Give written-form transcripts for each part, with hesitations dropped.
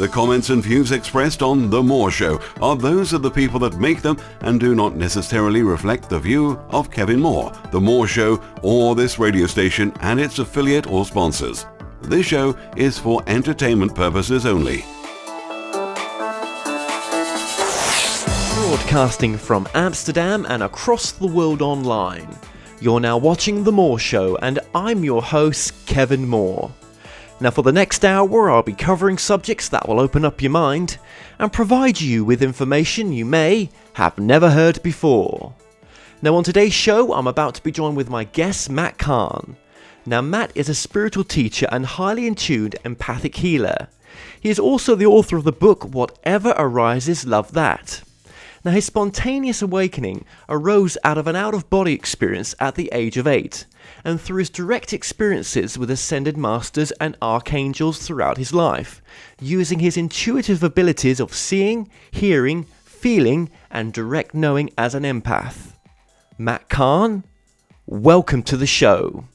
The comments and views expressed on The More Show are those of the people that make them and do not necessarily reflect the view of Kevin Moore, The More Show, or this radio station and its affiliate or sponsors. This show is for entertainment purposes only. Broadcasting from Amsterdam and across the world online. You're now watching The More Show, and I'm your host, Kevin Moore. Now for the next hour, I'll be covering subjects that will open up your mind and provide you with information you may have never heard before. Now on today's show, I'm about to be joined with my guest, Matt Kahn. Now Matt is a spiritual teacher and highly attuned empathic healer. He is also the author of the book, Whatever Arises, Love That. Now his spontaneous awakening arose out of an out-of-body experience at the age of 8, and through his direct experiences with ascended masters and archangels throughout his life, using his intuitive abilities of seeing, hearing, feeling, and direct knowing as an empath. Matt Kahn, welcome to the show.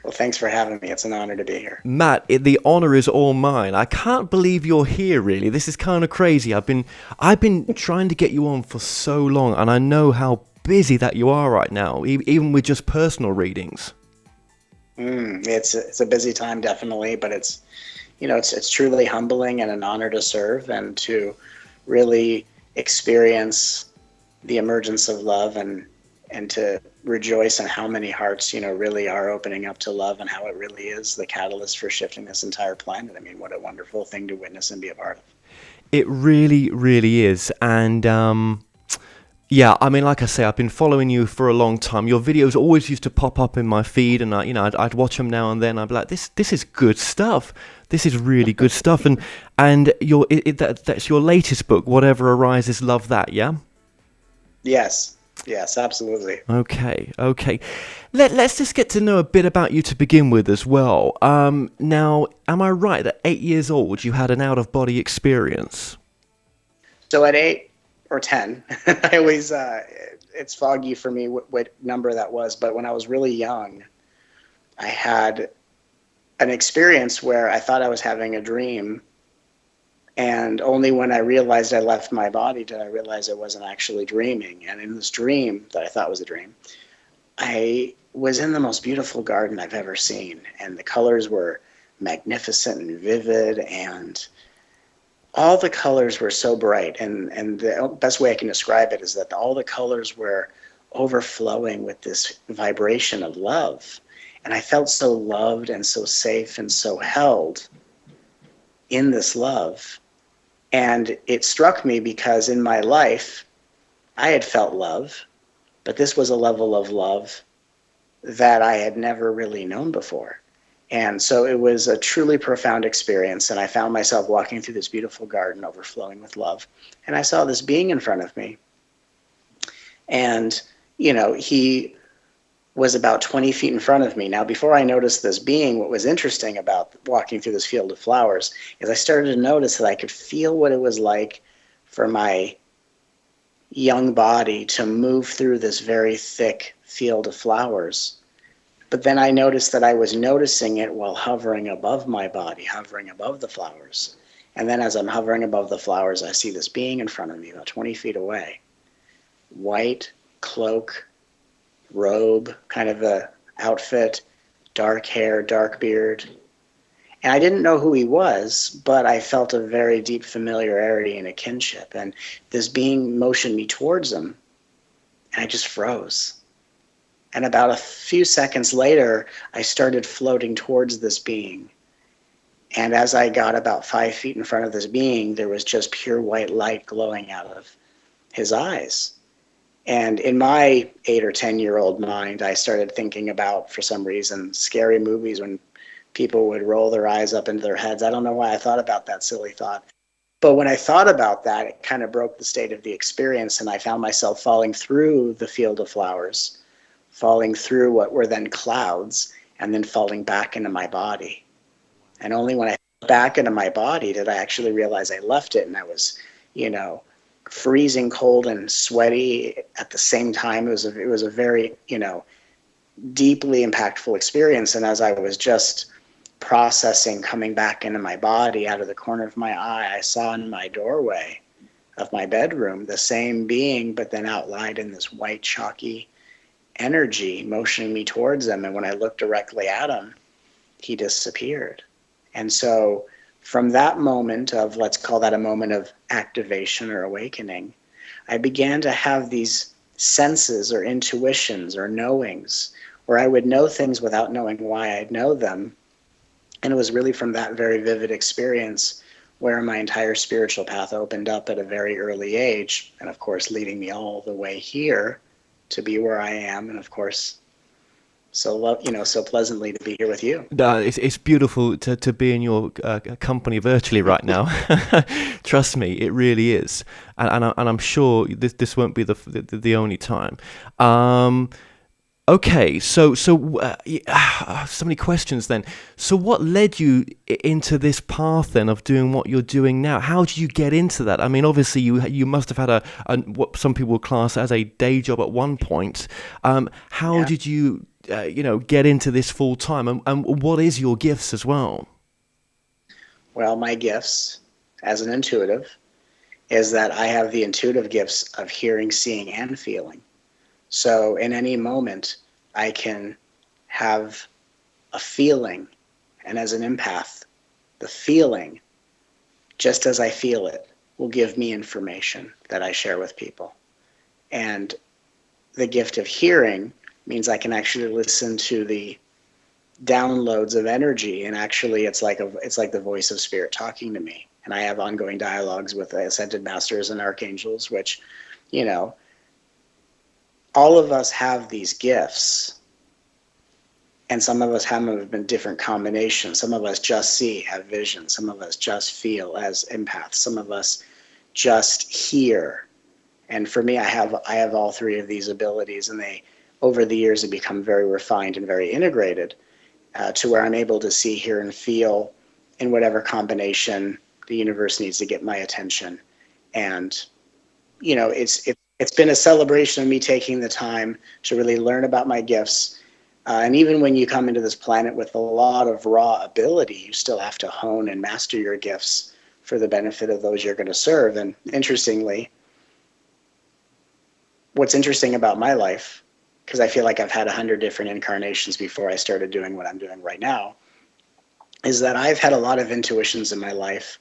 Well, thanks for having me. It's an honor to be here. Matt, the honor is all mine. I can't believe you're here, really. This is kind of crazy. I've been trying to get you on for so long, and I know how busy that you are right now, even with just personal readings. It's a busy time, definitely, but it's truly humbling and an honor to serve and to really experience the emergence of love and to rejoice in how many hearts, really are opening up to love and how it really is the catalyst for shifting this entire planet. I mean, what a wonderful thing to witness and be a part of. It really, really is. And yeah, I mean, like I say, I've been following you for a long time. Your videos always used to pop up in my feed, and I'd watch them now and then. I'd be like, this is good stuff. This is really good stuff. And that's your latest book, Whatever Arises, Love That, yeah? Yes, absolutely. Okay. Let's just get to know a bit about you to begin with as well. Now, am I right that 8 years old you had an out-of-body experience? So at 8 or 10, I always, it's foggy for me what number that was, but when I was really young, I had an experience where I thought I was having a dream. And only when I realized I left my body did I realize I wasn't actually dreaming. And in this dream that I thought was a dream, I was in the most beautiful garden I've ever seen. And the colors were magnificent and vivid, and all the colors were so bright. And the best way I can describe it is that all the colors were overflowing with this vibration of love. And I felt so loved and so safe and so held in this love. And it struck me because in my life, I had felt love, but this was a level of love that I had never really known before. And so it was a truly profound experience. And I found myself walking through this beautiful garden overflowing with love. And I saw this being in front of me. And, he was about 20 feet in front of me. Now, before I noticed this being, what was interesting about walking through this field of flowers is I started to notice that I could feel what it was like for my young body to move through this very thick field of flowers. But then I noticed that I was noticing it while hovering above my body, hovering above the flowers. And then as I'm hovering above the flowers, I see this being in front of me about 20 feet away. White cloak, robe, kind of a outfit, dark hair, dark beard. And I didn't know who he was, but I felt a very deep familiarity and a kinship. And this being motioned me towards him, and I just froze. And about a few seconds later, I started floating towards this being. And as I got about 5 feet in front of this being, there was just pure white light glowing out of his eyes. And in my 8 or 10-year-old mind, I started thinking about, for some reason, scary movies when people would roll their eyes up into their heads. I don't know why I thought about that silly thought. But when I thought about that, it kind of broke the state of the experience, and I found myself falling through the field of flowers, falling through what were then clouds, and then falling back into my body. And only when I fell back into my body did I actually realize I left it, and I was, freezing cold and sweaty at the same time. It was a very, deeply impactful experience. And as I was just processing coming back into my body out of the corner of my eye. I saw in my doorway of my bedroom the same being, but then outlined in this white chalky energy motioning me towards him. And when I looked directly at him, he disappeared. And so from that moment of, let's call that a moment of activation or awakening, I began to have these senses or intuitions or knowings where I would know things without knowing why I'd know them. And it was really from that very vivid experience where my entire spiritual path opened up at a very early age, and of course leading me all the way here to be where I am, and of course so pleasantly to be here with you. No, it's beautiful to be in your company virtually right now. Trust me, it really is, and I'm sure this won't be the only time. Okay, so many questions then. So what led you into this path then of doing what you're doing now? How did you get into that? I mean, obviously you must have had a what some people would class as a day job at one point. How did you get into this full time, and what is your gifts as well? Well, my gifts as an intuitive is that I have the intuitive gifts of hearing, seeing, and feeling. So in any moment, I can have a feeling, and as an empath, the feeling, just as I feel it, will give me information that I share with people. And the gift of hearing means I can actually listen to the downloads of energy, and actually it's like the voice of spirit talking to me. And I have ongoing dialogues with the ascended masters and archangels, which, all of us have these gifts, and some of us have them in different combinations. Some of us just see, have vision. Some of us just feel as empaths. Some of us just hear. And for me, I have all three of these abilities, and they, over the years, have become very refined and very integrated to where I'm able to see, hear, and feel in whatever combination the universe needs to get my attention. And it's been a celebration of me taking the time to really learn about my gifts. And even when you come into this planet with a lot of raw ability, you still have to hone and master your gifts for the benefit of those you're going to serve. And interestingly, what's interesting about my life, because I feel like I've had 100 different incarnations before I started doing what I'm doing right now, is that I've had a lot of intuitions in my life.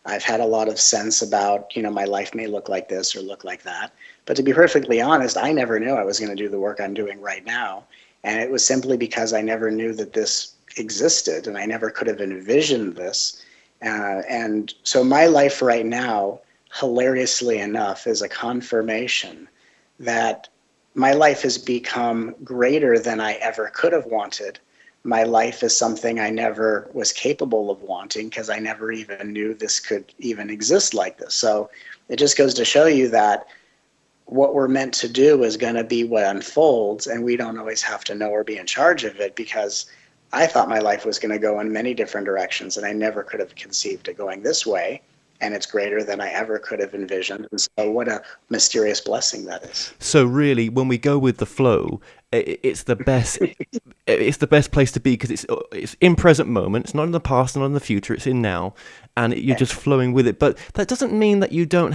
I've had a lot of sense about, my life may look like this or look like that. But to be perfectly honest, I never knew I was going to do the work I'm doing right now. And it was simply because I never knew that this existed, and I never could have envisioned this. And so my life right now, hilariously enough, is a confirmation that my life has become greater than I ever could have wanted. My life is something I never was capable of wanting, because I never even knew this could even exist like this. So it just goes to show you that what we're meant to do is going to be what unfolds, and we don't always have to know or be in charge of it, because I thought my life was going to go in many different directions, and I never could have conceived it going this way. And it's greater than I ever could have envisioned. And so what a mysterious blessing that is. So really, when we go with the flow, it's the best. It's the best place to be, because it's in present moment. It's not in the past, not in the future. It's in now, and you're just flowing with it. But that doesn't mean that you don't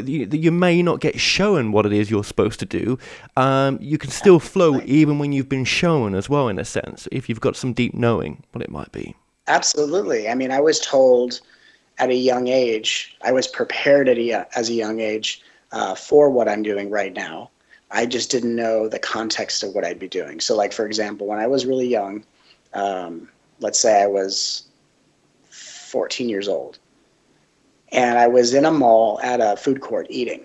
you may not get shown what it is you're supposed to do. You can still flow even when you've been shown as well, in a sense, if you've got some deep knowing what it might be. Absolutely. I mean, I was told at a young age, I was prepared as a young age for what I'm doing right now. I just didn't know the context of what I'd be doing. So like, for example, when I was really young, let's say I was 14 years old, and I was in a mall at a food court eating,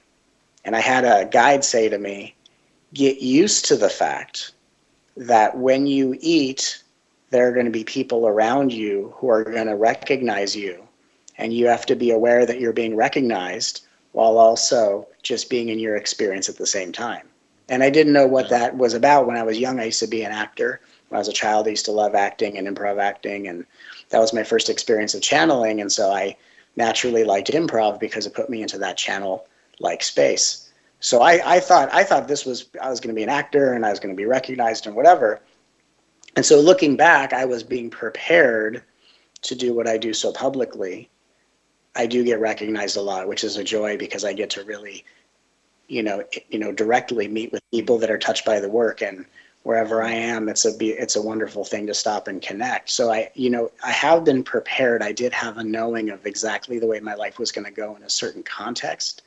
and I had a guide say to me, get used to the fact that when you eat, there are going to be people around you who are going to recognize you. And you have to be aware that you're being recognized while also just being in your experience at the same time. And I didn't know what that was about when I was young. I used to be an actor. When I was a child, I used to love acting and improv acting. And that was my first experience of channeling. And so I naturally liked improv because it put me into that channel-like space. So I thought I was going to be an actor, and I was going to be recognized and whatever. And so looking back, I was being prepared to do what I do so publicly. I do get recognized a lot, which is a joy because I get to really, directly meet with people that are touched by the work, and wherever I am, it's a wonderful thing to stop and connect. So I have been prepared. I did have a knowing of exactly the way my life was going to go in a certain context,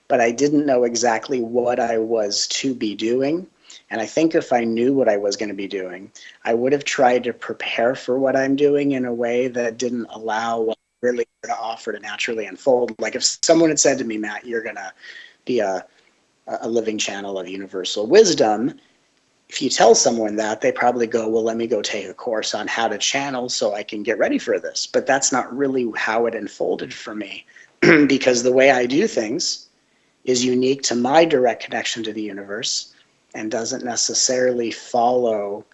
but I didn't know exactly what I was to be doing. And I think if I knew what I was going to be doing, I would have tried to prepare for what I'm doing in a way that didn't allow what I really to offer to naturally unfold. Like if someone had said to me, Matt, you're going to be a living channel of universal wisdom, if you tell someone that, they probably go, well, let me go take a course on how to channel so I can get ready for this. But that's not really how it unfolded for me because the way I do things is unique to my direct connection to the universe and doesn't necessarily follow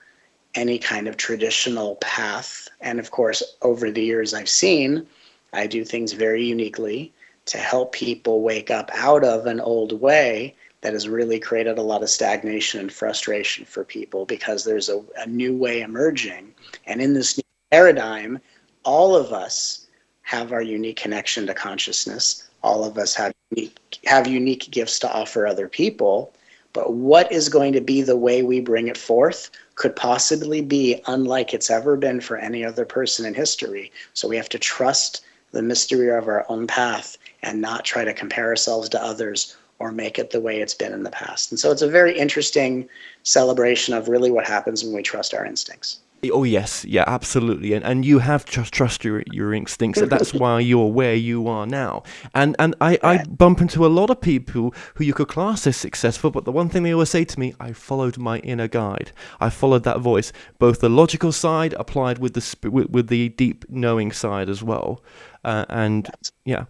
any kind of traditional path. And of course, over the years I've seen, I do things very uniquely to help people wake up out of an old way that has really created a lot of stagnation and frustration for people because there's a new way emerging. And in this new paradigm, all of us have our unique connection to consciousness. All of us have unique gifts to offer other people. But what is going to be the way we bring it forth could possibly be unlike it's ever been for any other person in history. So we have to trust the mystery of our own path and not try to compare ourselves to others or make it the way it's been in the past. And so it's a very interesting celebration of really what happens when we trust our instincts. Oh yes, yeah, absolutely, and you have trust your instincts, and that's why you're where you are now. And I bump into a lot of people who you could class as successful, but the one thing they always say to me, I followed my inner guide. I followed that voice, both the logical side applied with the deep knowing side as well, and yeah.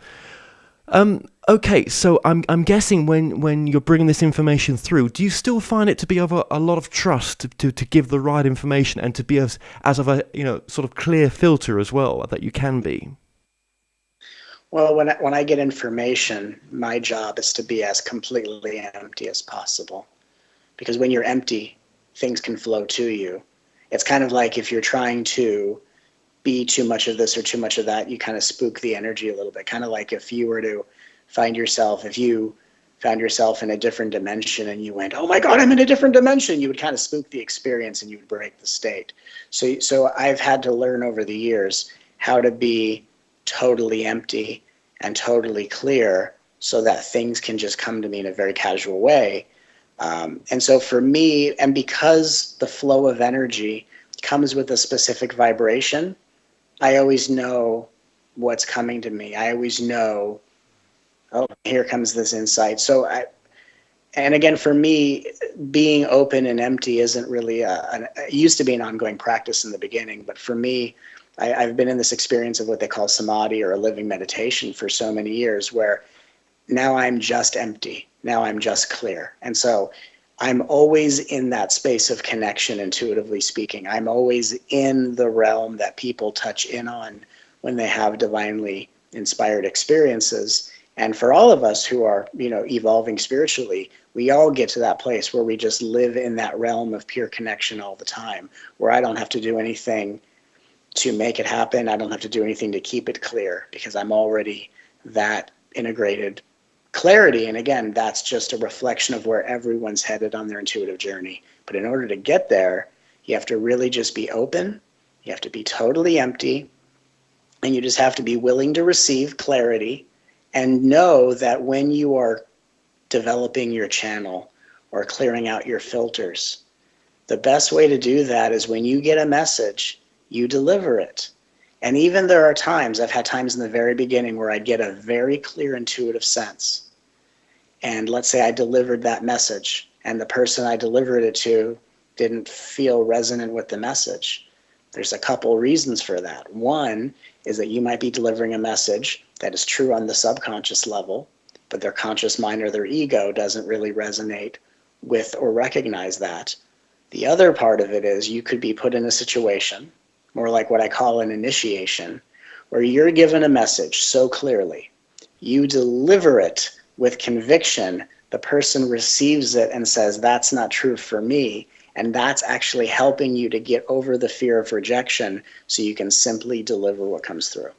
Okay, so I'm guessing when you're bringing this information through, do you still find it to be of a lot of trust to give the right information and to be as of a sort of clear filter as well that you can be? Well, when I get information, my job is to be as completely empty as possible, because when you're empty, things can flow to you. It's kind of like if you're trying to be too much of this or too much of that, you kind of spook the energy a little bit. Kind of like if you found yourself in a different dimension and you went, oh my God, I'm in a different dimension, you would kind of spook the experience and you would break the state. So I've had to learn over the years how to be totally empty and totally clear so that things can just come to me in a very casual way. And so for me, and because the flow of energy comes with a specific vibration, I always know what's coming to me. I always know, oh, here comes this insight. And again, for me, being open and empty isn't really it used to be an ongoing practice in the beginning, but for me, I've been in this experience of what they call samadhi or a living meditation for so many years where now I'm just empty. Now I'm just clear. And so I'm always in that space of connection, intuitively speaking. I'm always in the realm that people touch in on when they have divinely inspired experiences. And for all of us who are, evolving spiritually, we all get to that place where we just live in that realm of pure connection all the time, where I don't have to do anything to make it happen. I don't have to do anything to keep it clear because I'm already that integrated clarity. And again, that's just a reflection of where everyone's headed on their intuitive journey. But in order to get there, you have to really just be open. You have to be totally empty. And you just have to be willing to receive clarity and know that when you are developing your channel or clearing out your filters, the best way to do that is when you get a message, you deliver it. And even I've had times in the very beginning where I'd get a very clear intuitive sense. And let's say I delivered that message and the person I delivered it to didn't feel resonant with the message. There's a couple reasons for that. One is that you might be delivering a message that is true on the subconscious level, but their conscious mind or their ego doesn't really resonate with or recognize that. The other part of it is you could be put in a situation, more like what I call an initiation, where you're given a message so clearly, you deliver it with conviction, the person receives it and says, that's not true for me. And that's actually helping you to get over the fear of rejection so you can simply deliver what comes through.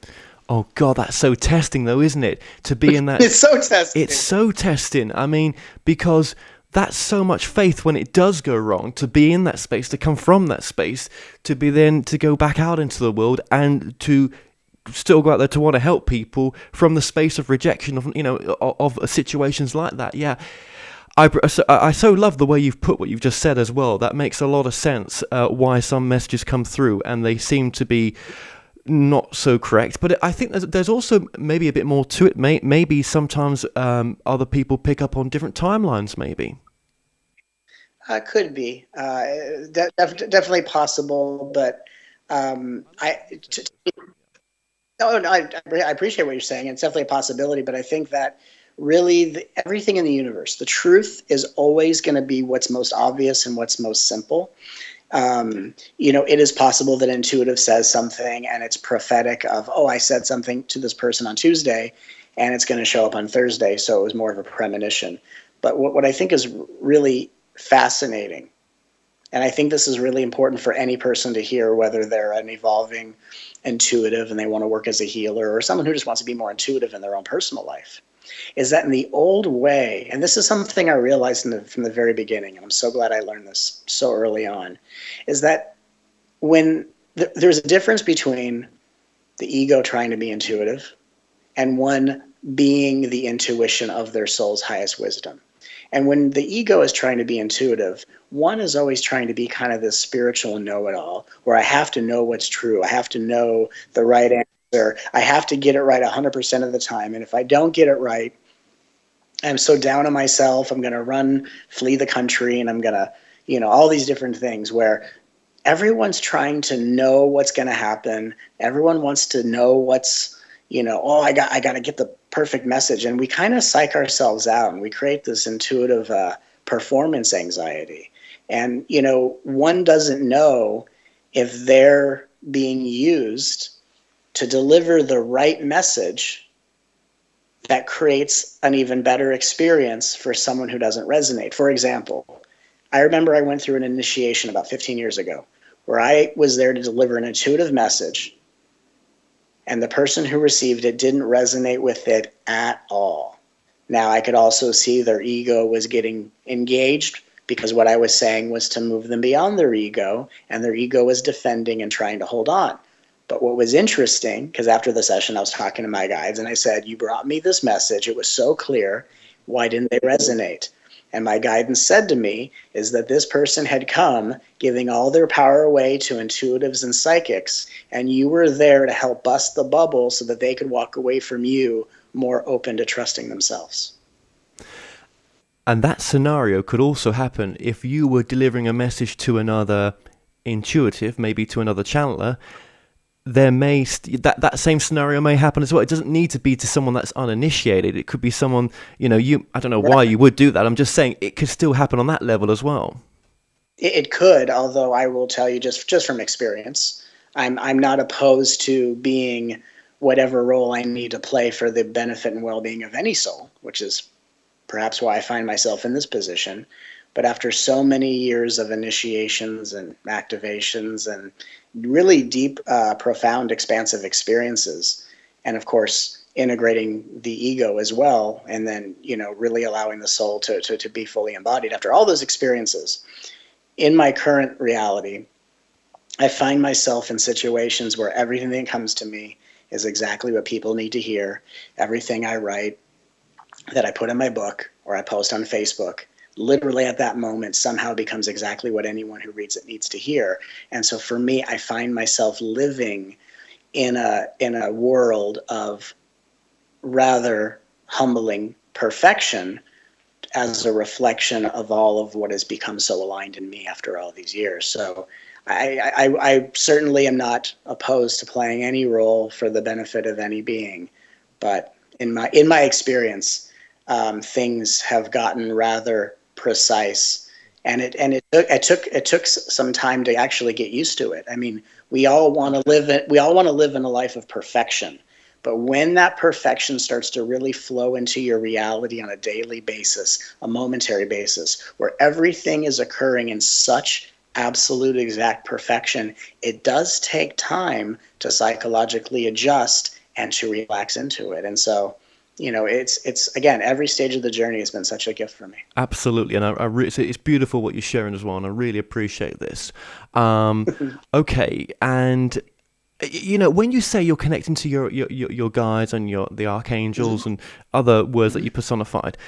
Oh God, that's so testing though, isn't it? To be in that. It's so testing. It's so testing. I mean, because that's so much faith when it does go wrong, to be in that space, to come from that space, to be then to go back out into the world and to still go out there to want to help people from the space of rejection of situations like that. Yeah. I so love the way you've put what you've just said as well. That makes a lot of sense, why some messages come through and they seem to be not so correct. But I think there's also maybe a bit more to it. Maybe sometimes other people pick up on different timelines, maybe. Could be. Definitely possible, but I appreciate what you're saying. It's definitely a possibility, but I think that really everything in the universe, the truth is always going to be what's most obvious and what's most simple. It is possible that intuitive says something and it's prophetic of, oh, I said something to this person on Tuesday and it's going to show up on Thursday. So it was more of a premonition. But what I think is really fascinating, and I think this is really important for any person to hear, whether they're an evolving intuitive and they want to work as a healer or someone who just wants to be more intuitive in their own personal life, is that in the old way, and this is something I realized from the very beginning, and I'm so glad I learned this so early on, is that when there's a difference between the ego trying to be intuitive and one being the intuition of their soul's highest wisdom. And when the ego is trying to be intuitive, one is always trying to be kind of this spiritual know-it-all, where I have to know what's true. I have to know the right answer. I have to get it right 100% of the time. And if I don't get it right, I'm so down on myself. I'm going to flee the country, and I'm going to, all these different things where everyone's trying to know what's going to happen. Everyone wants to know what's, I got to get the perfect message. And we kind of psych ourselves out and we create this intuitive performance anxiety. And, one doesn't know if they're being used to deliver the right message that creates an even better experience for someone who doesn't resonate. For example, I remember I went through an initiation about 15 years ago where I was there to deliver an intuitive message, and the person who received it didn't resonate with it at all. Now, I could also see their ego was getting engaged because what I was saying was to move them beyond their ego, and their ego was defending and trying to hold on. But what was interesting, because after the session I was talking to my guides and I said, you brought me this message, it was so clear, why didn't they resonate? And my guidance said to me is that this person had come giving all their power away to intuitives and psychics, and you were there to help bust the bubble so that they could walk away from you more open to trusting themselves. And that scenario could also happen if you were delivering a message to another intuitive, maybe to another channeler. There may that same scenario may happen as well. It doesn't need to be to someone that's uninitiated. It could be someone, I don't know why you would do that. I'm just saying it could still happen on that level as well. It could, although I will tell you just from experience, I'm not opposed to being whatever role I need to play for the benefit and well-being of any soul, which is perhaps why I find myself in this position. But after so many years of initiations and activations and really deep, profound, expansive experiences, and of course, integrating the ego as well, and then, really allowing the soul to be fully embodied. After all those experiences, in my current reality, I find myself in situations where everything that comes to me is exactly what people need to hear. Everything I write, that I put in my book or I post on Facebook, literally at that moment somehow becomes exactly what anyone who reads it needs to hear. And so for me, I find myself living in a world of rather humbling perfection as a reflection of all of what has become so aligned in me after all these years. So I certainly am not opposed to playing any role for the benefit of any being, but in my experience, things have gotten rather precise, and it took some time to actually get used to it. I mean, we all want to live in a life of perfection, But when that perfection starts to really flow into your reality on a daily basis, a momentary basis, where everything is occurring in such absolute exact perfection, it does take time to psychologically adjust and to relax into it. And so, it's again, every stage of the journey has been such a gift for me. Absolutely, and it's beautiful what you're sharing as well, and I really appreciate this. Okay, and when you say you're connecting to your guides and the archangels and other words that you personified,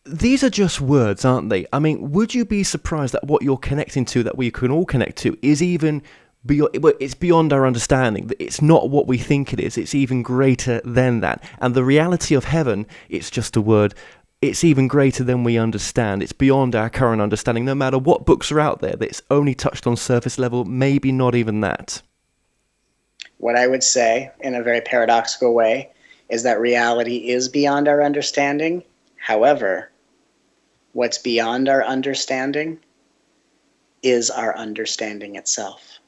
these are just words, aren't they? I mean, would you be surprised that what you're connecting to, that we can all connect to, is even it's beyond our understanding? It's not what we think it is. It's even greater than that. And the reality of heaven, it's just a word. It's even greater than we understand. It's beyond our current understanding. No matter what books are out there, that's only touched on surface level, maybe not even that. What I would say, in a very paradoxical way, is that reality is beyond our understanding. However, what's beyond our understanding is our understanding itself.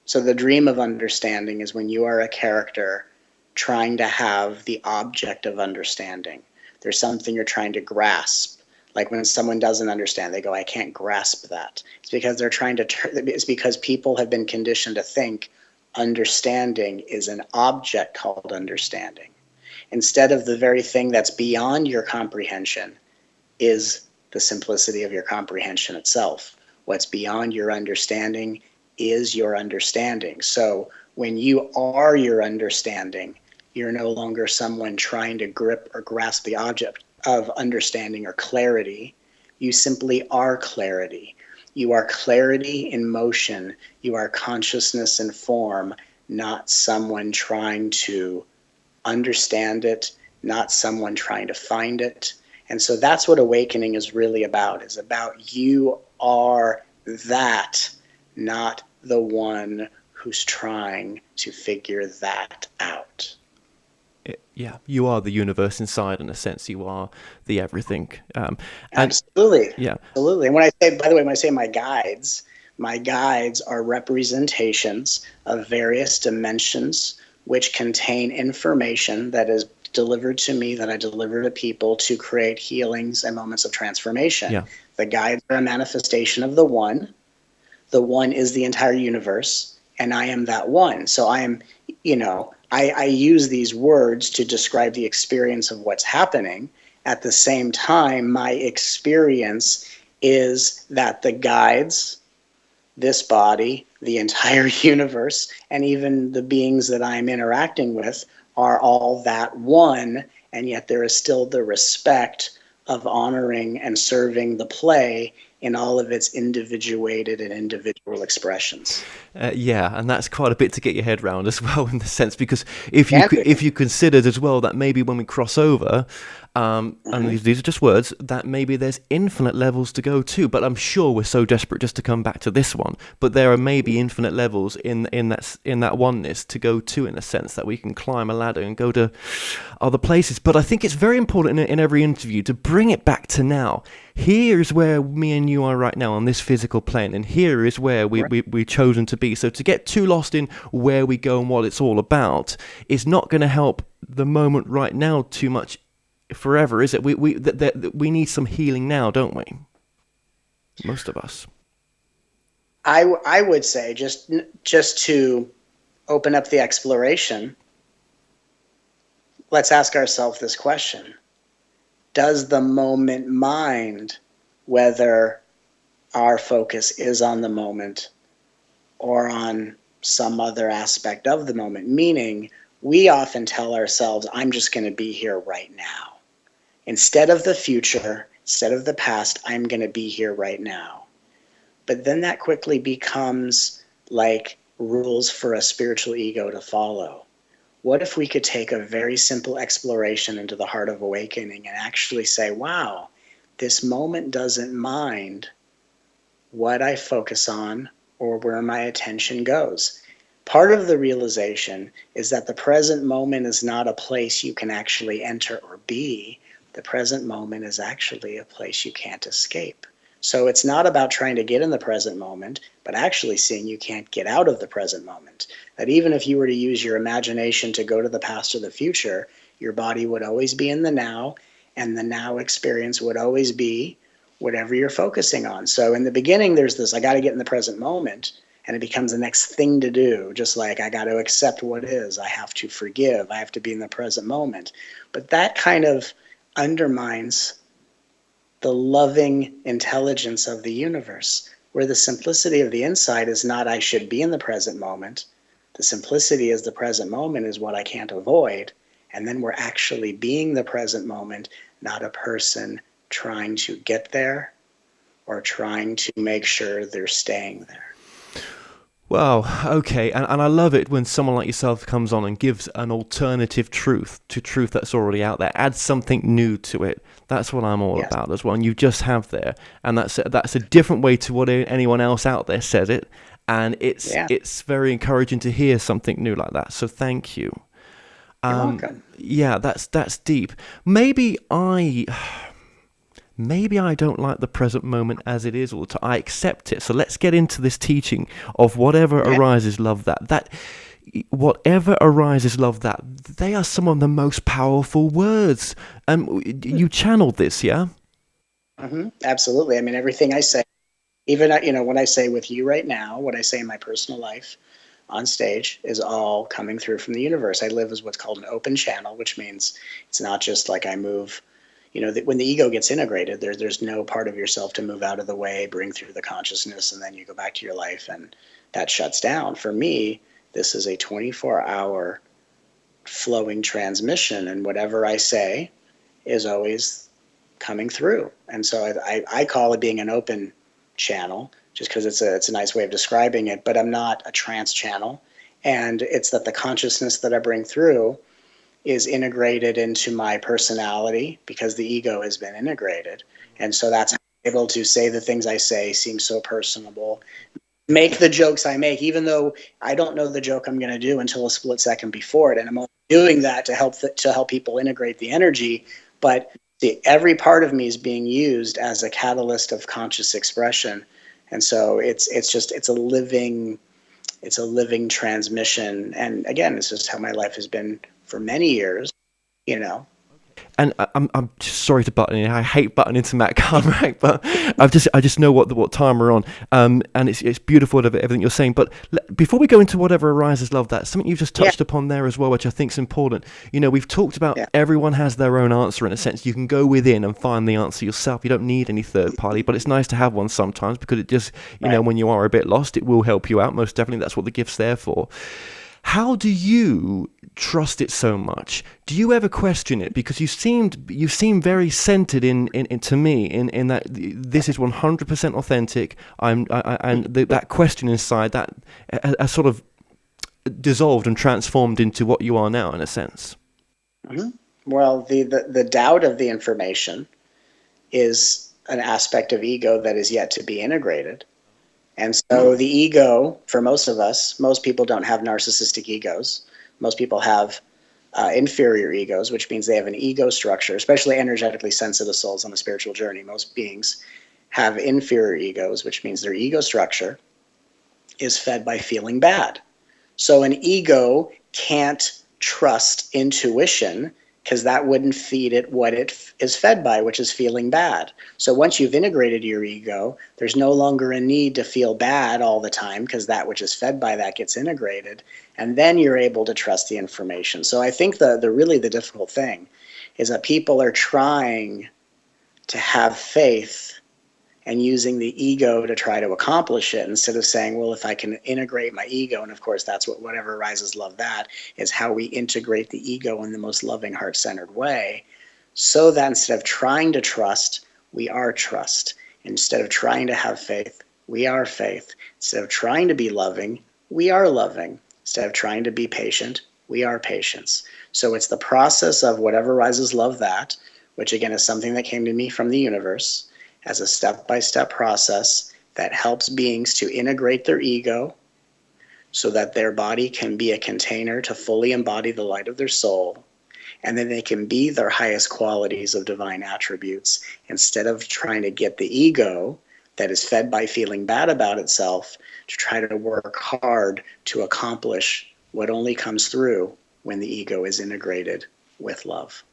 So the dream of understanding is when you are a character trying to have the object of understanding. There's something you're trying to grasp. Like when someone doesn't understand, they go, I can't grasp that. It's because they're trying to it's because people have been conditioned to think understanding is an object called understanding, instead of the very thing that's beyond your comprehension is the simplicity of your comprehension itself. What's beyond your understanding is your understanding. So when you are your understanding, you're no longer someone trying to grip or grasp the object of understanding or clarity. You simply are clarity. You are clarity in motion. You are consciousness in form, not someone trying to understand it, not someone trying to find it. And so that's what awakening is really about, is about you are that, not the one who's trying to figure that out. Yeah, you are the universe inside. In a sense, you are the everything. Absolutely. Yeah. Absolutely. And when I say, by the way, when I say my guides are representations of various dimensions which contain information that is delivered to me, that I deliver to people to create healings and moments of transformation. Yeah. The guides are a manifestation of the one. The one is the entire universe, and I am that one. So I am, I use these words to describe the experience of what's happening. At the same time, my experience is that the guides, this body, the entire universe, and even the beings that I'm interacting with are all that one, and yet there is still the respect of honoring and serving the play in all of its individuated and individual expressions. Yeah, and that's quite a bit to get your head around as well, in the sense, because if you considered as well that maybe when we cross over, and these are just words, that maybe there's infinite levels to go to. But I'm sure we're so desperate just to come back to this one. But there are maybe infinite levels in that oneness to go to, in a sense, that we can climb a ladder and go to other places. But I think it's very important in every interview to bring it back to now. Here is where me and you are right now on this physical plane, and here is where we've chosen to be. So to get too lost in where we go and what it's all about is not going to help the moment right now too much forever, is it? We need some healing now, don't we? Most of us. I would say, just to open up the exploration, let's ask ourselves this question. Does the moment mind whether our focus is on the moment or on some other aspect of the moment? Meaning, we often tell ourselves, I'm just going to be here right now. Instead of the future, instead of the past, I'm going to be here right now. But then that quickly becomes like rules for a spiritual ego to follow. What if we could take a very simple exploration into the heart of awakening and actually say, wow, this moment doesn't mind what I focus on or where my attention goes. Part of the realization is that the present moment is not a place you can actually enter or be. The present moment is actually a place you can't escape. So it's not about trying to get in the present moment, but actually seeing you can't get out of the present moment. That even if you were to use your imagination to go to the past or the future, your body would always be in the now, and the now experience would always be whatever you're focusing on. So in the beginning, there's this, I got to get in the present moment, and it becomes the next thing to do, just like I got to accept what is, I have to forgive, I have to be in the present moment. But that kind of undermines the loving intelligence of the universe, where the simplicity of the insight is not I should be in the present moment. The simplicity is the present moment is what I can't avoid. And then we're actually being the present moment, not a person trying to get there or trying to make sure they're staying there. Well, okay, and I love it when someone like yourself comes on and gives an alternative truth to truth that's already out there, adds something new to it. That's what I'm all about as well, and you just have there, and that's a different way to what anyone else out there says it, and it's very encouraging to hear something new like that. So thank you. You're welcome. Yeah, that's deep. Maybe I don't like the present moment as it is all the time. I accept it. So let's get into this teaching of whatever arises, love that. That whatever arises, love that. They are some of the most powerful words. You channeled this, yeah? Mm-hmm. Absolutely. I mean, everything I say, even what I say with you right now, what I say in my personal life on stage is all coming through from the universe. I live as what's called an open channel, which means it's not just like I move. When the ego gets integrated, there's no part of yourself to move out of the way, bring through the consciousness, and then you go back to your life, and that shuts down. For me, this is a 24-hour flowing transmission, and whatever I say is always coming through. And so I call it being an open channel, just because it's a nice way of describing it. But I'm not a trance channel, and it's that the consciousness that I bring through is integrated into my personality because the ego has been integrated. And so that's how I'm able to say the things I say, seem so personable, make the jokes I make, even though I don't know the joke I'm going to do until a split second before it. And I'm only doing that to help people integrate the energy. But every part of me is being used as a catalyst of conscious expression. And so it's a living transmission. And again, it's just how my life has been for many years, And I'm just sorry to butt in. I hate butting into Matt Kahn, right? But I just know what time we're on, and it's beautiful everything you're saying. But before we go into whatever arises, love that something you've just touched upon there as well, which I think is important. We've talked about everyone has their own answer in a sense. You can go within and find the answer yourself. You don't need any third party, but it's nice to have one sometimes because it just when you are a bit lost, it will help you out. Most definitely, that's what the gift's there for. How do you trust it so much? Do you ever question it? Because you seem very centered in to me in that this is 100% authentic. And that question inside that has sort of dissolved and transformed into what you are now in a sense. Mm-hmm. Well, the doubt of the information is an aspect of ego that is yet to be integrated. And so the ego, for most of us, most people don't have narcissistic egos. Most people have inferior egos, which means they have an ego structure, especially energetically sensitive souls on the spiritual journey. Most beings have inferior egos, which means their ego structure is fed by feeling bad. So an ego can't trust intuition because that wouldn't feed it what it is fed by, which is feeling bad. So once you've integrated your ego, there's no longer a need to feel bad all the time because that which is fed by that gets integrated, and then you're able to trust the information. So I think the really the difficult thing is that people are trying to have faith and using the ego to try to accomplish it instead of saying, well, if I can integrate my ego, and of course that's whatever arises, love that, is how we integrate the ego in the most loving, heart-centered way, so that instead of trying to trust, we are trust. Instead of trying to have faith, we are faith. Instead of trying to be loving, we are loving. Instead of trying to be patient, we are patience. So it's the process of whatever arises, love that, which again is something that came to me from the universe, as a step-by-step process that helps beings to integrate their ego so that their body can be a container to fully embody the light of their soul, and then they can be their highest qualities of divine attributes instead of trying to get the ego that is fed by feeling bad about itself to try to work hard to accomplish what only comes through when the ego is integrated with love.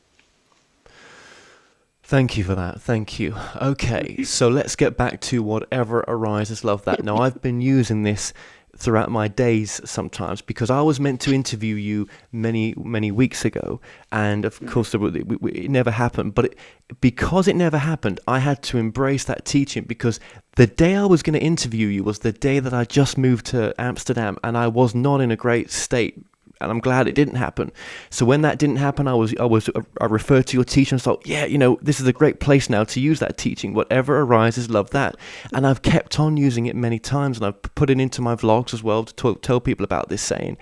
Thank you for that. Thank you. Okay, so let's get back to whatever arises, love that. Now, I've been using this throughout my days sometimes because I was meant to interview you many weeks ago, and of course it never happened. But because it never happened, I had to embrace that teaching, because the day I was going to interview you was the day that I just moved to Amsterdam, and I was not in a great state. And I'm glad it didn't happen. So when that didn't happen, I referred to your teaching and thought, yeah, this is a great place now to use that teaching. Whatever arises, love that. And I've kept on using it many times, and I've put it into my vlogs as well to tell people about this saying.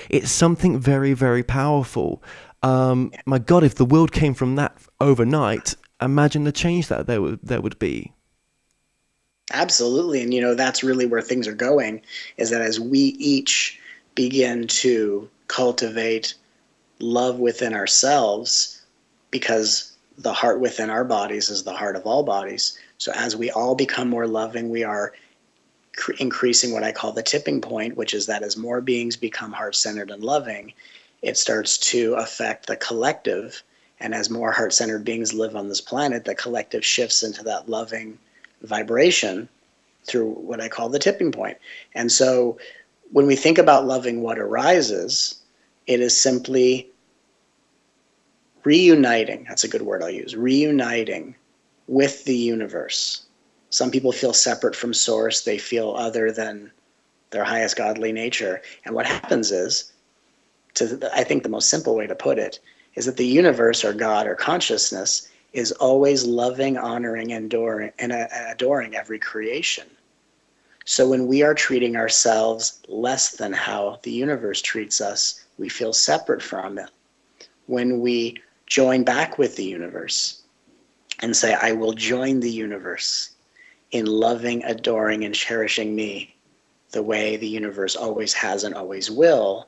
It's something very, very powerful. My God, if the world came from that overnight, imagine the change that there would be. Absolutely. And, that's really where things are going, is that as we each begin to cultivate love within ourselves, because the heart within our bodies is the heart of all bodies. So as we all become more loving, we are increasing what I call the tipping point, which is that as more beings become heart-centered and loving, it starts to affect the collective. And as more heart-centered beings live on this planet, the collective shifts into that loving vibration through what I call the tipping point. And so when we think about loving what arises, it is simply reuniting. That's a good word I'll use. Reuniting with the universe. Some people feel separate from source. They feel other than their highest godly nature. And what happens is, I think the most simple way to put it, is that the universe, or God, or consciousness, is always loving, honoring, and adoring every creation. So when we are treating ourselves less than how the universe treats us, we feel separate from it. When we join back with the universe and say, I will join the universe in loving, adoring, and cherishing me the way the universe always has and always will,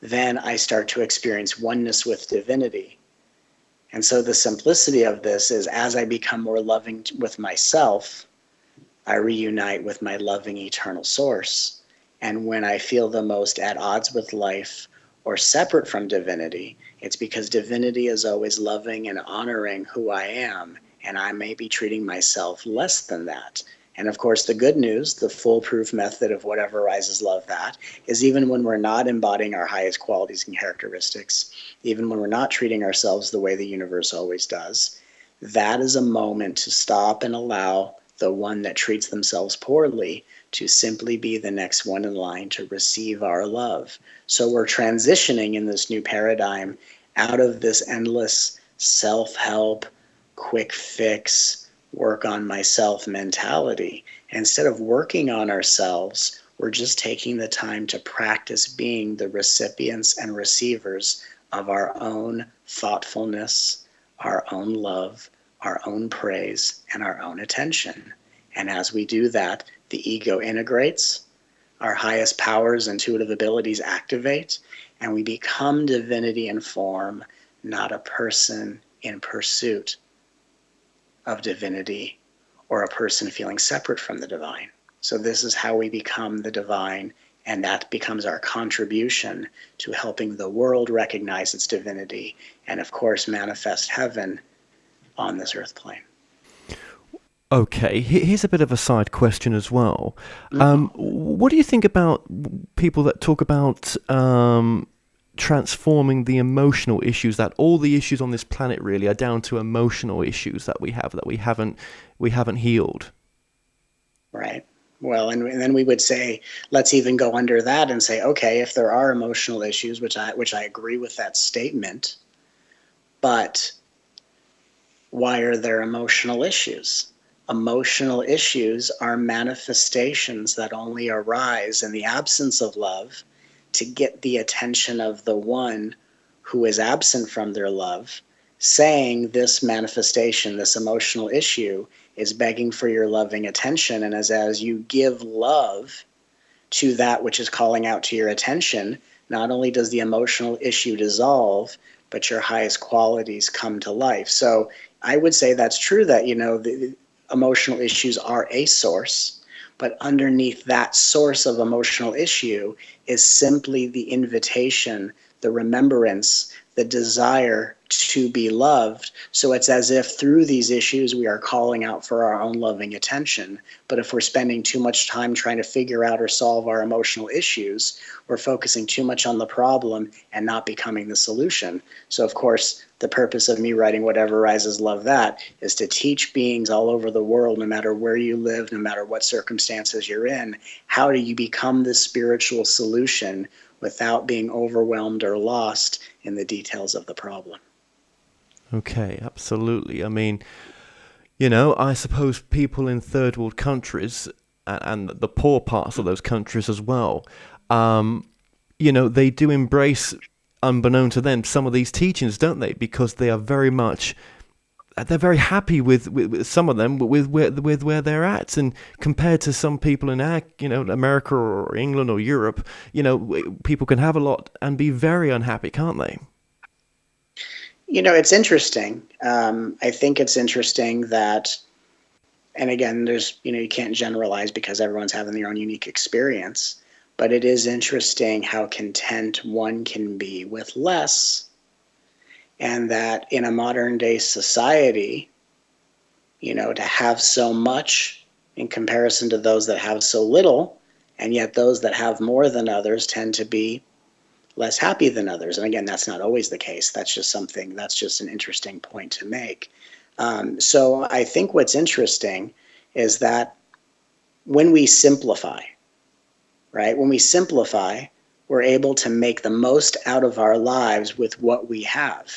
then I start to experience oneness with divinity. And so the simplicity of this is, as I become more loving with myself, I reunite with my loving eternal source. And when I feel the most at odds with life or separate from divinity, it's because divinity is always loving and honoring who I am, and I may be treating myself less than that. And of course, the good news, the foolproof method of whatever arises, love that, is even when we're not embodying our highest qualities and characteristics, even when we're not treating ourselves the way the universe always does, that is a moment to stop and allow the one that treats themselves poorly to simply be the next one in line to receive our love. So we're transitioning in this new paradigm out of this endless self-help, quick fix, work on myself mentality. And instead of working on ourselves, we're just taking the time to practice being the recipients and receivers of our own thoughtfulness, our own love, our own praise, and our own attention. And as we do that, the ego integrates, our highest powers, intuitive abilities activate, and we become divinity in form, not a person in pursuit of divinity or a person feeling separate from the divine. So this is how we become the divine, and that becomes our contribution to helping the world recognize its divinity and, of course, manifest heaven on this earth plane. Okay, here's a bit of a side question as well. What do you think about people that talk about transforming the emotional issues, that all the issues on this planet really are down to emotional issues that we have, that we haven't healed? Right. Well, and then we would say, let's even go under that and say, okay, if there are emotional issues, which I agree with that statement, but why are there emotional issues? Emotional issues are manifestations that only arise in the absence of love to get the attention of the one who is absent from their love, saying this manifestation, this emotional issue, is begging for your loving attention. And as you give love to that which is calling out to your attention, not only does the emotional issue dissolve, but your highest qualities come to life. So I would say that's true, that, emotional issues are a source, but underneath that source of emotional issue is simply the invitation, the remembrance, the desire to be loved. So it's as if through these issues we are calling out for our own loving attention. But if we're spending too much time trying to figure out or solve our emotional issues, we're focusing too much on the problem and not becoming the solution. So of course, the purpose of me writing Whatever Rises, Love That is to teach beings all over the world, no matter where you live, no matter what circumstances you're in, how do you become this spiritual solution without being overwhelmed or lost in the details of the problem. Okay, absolutely. I mean, I suppose people in third world countries and the poor parts of those countries as well, they do embrace, unbeknown to them, some of these teachings, don't they? Because they are they're very happy with some of them, with where they're at, and compared to some people in America or England or Europe, people can have a lot and be very unhappy, can't they? It's interesting. I think it's interesting that, and again, there's, you can't generalize because everyone's having their own unique experience, but it is interesting how content one can be with less, and that in a modern day society, to have so much in comparison to those that have so little, and yet those that have more than others tend to be less happy than others. And again, that's not always the case. That's just an interesting point to make. So I think what's interesting is that when we simplify, right? When we simplify, we're able to make the most out of our lives with what we have.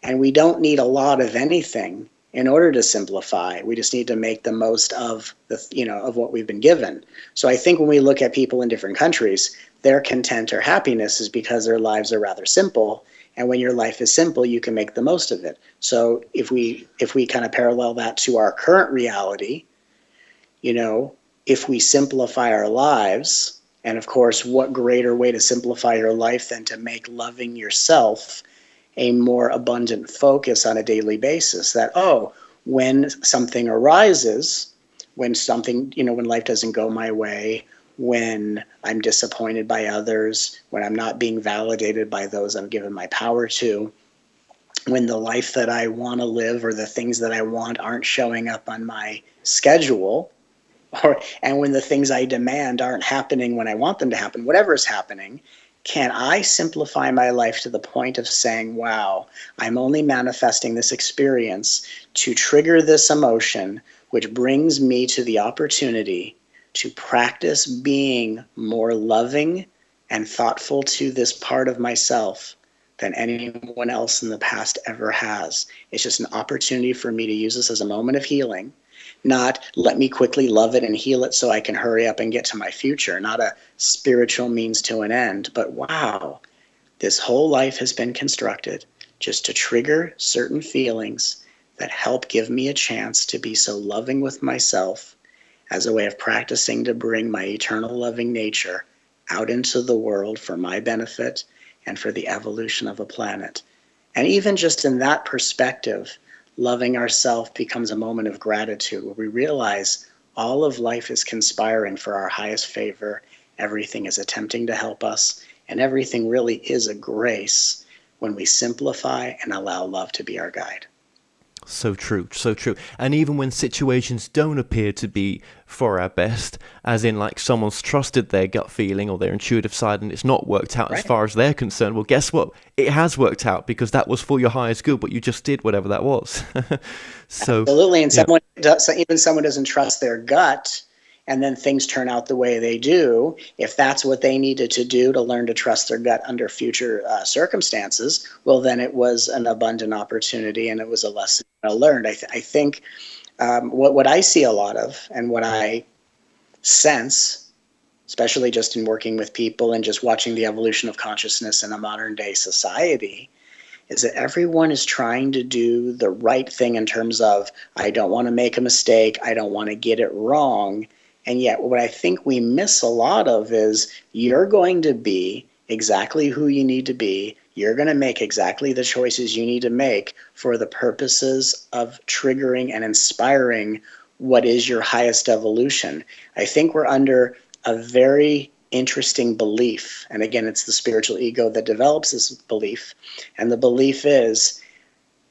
And we don't need a lot of anything in order to simplify. We just need to make the most of of what we've been given. So I think when we look at people in different countries, their content or happiness is because their lives are rather simple. And when your life is simple, you can make the most of it. So if we kind of parallel that to our current reality, if we simplify our lives, and of course, what greater way to simplify your life than to make loving yourself a more abundant focus on a daily basis, that, when something arises, when life doesn't go my way, when I'm disappointed by others, when I'm not being validated by those I'm given my power to, when the life that I want to live or the things that I want aren't showing up on my schedule, and when the things I demand aren't happening when I want them to happen, whatever is happening, can I simplify my life to the point of saying, wow, I'm only manifesting this experience to trigger this emotion, which brings me to the opportunity to practice being more loving and thoughtful to this part of myself than anyone else in the past ever has. It's just an opportunity for me to use this as a moment of healing. Not let me quickly love it and heal it so I can hurry up and get to my future. Not a spiritual means to an end, but wow, this whole life has been constructed just to trigger certain feelings that help give me a chance to be so loving with myself as a way of practicing to bring my eternal loving nature out into the world for my benefit and for the evolution of a planet. And even just in that perspective, loving ourselves becomes a moment of gratitude where we realize all of life is conspiring for our highest favor. Everything is attempting to help us, and everything really is a grace when we simplify and allow love to be our guide. So true, so true. And even when situations don't appear to be for our best, as in like someone's trusted their gut feeling or their intuitive side and it's not worked out as far as they're concerned, well, guess what? It has worked out because that was for your highest good, but you just did whatever that was. So absolutely. And even someone doesn't trust their gut, and then things turn out the way they do, if that's what they needed to do to learn to trust their gut under future circumstances, well, then it was an abundant opportunity and it was a lesson learned. I think what I see a lot of, and what I sense, especially just in working with people and just watching the evolution of consciousness in a modern day society, is that everyone is trying to do the right thing in terms of, I don't want to make a mistake, I don't want to get it wrong. And yet what I think we miss a lot of is, you're going to be exactly who you need to be. You're going to make exactly the choices you need to make for the purposes of triggering and inspiring what is your highest evolution. I think we're under a very interesting belief. And again, it's the spiritual ego that develops this belief. And the belief is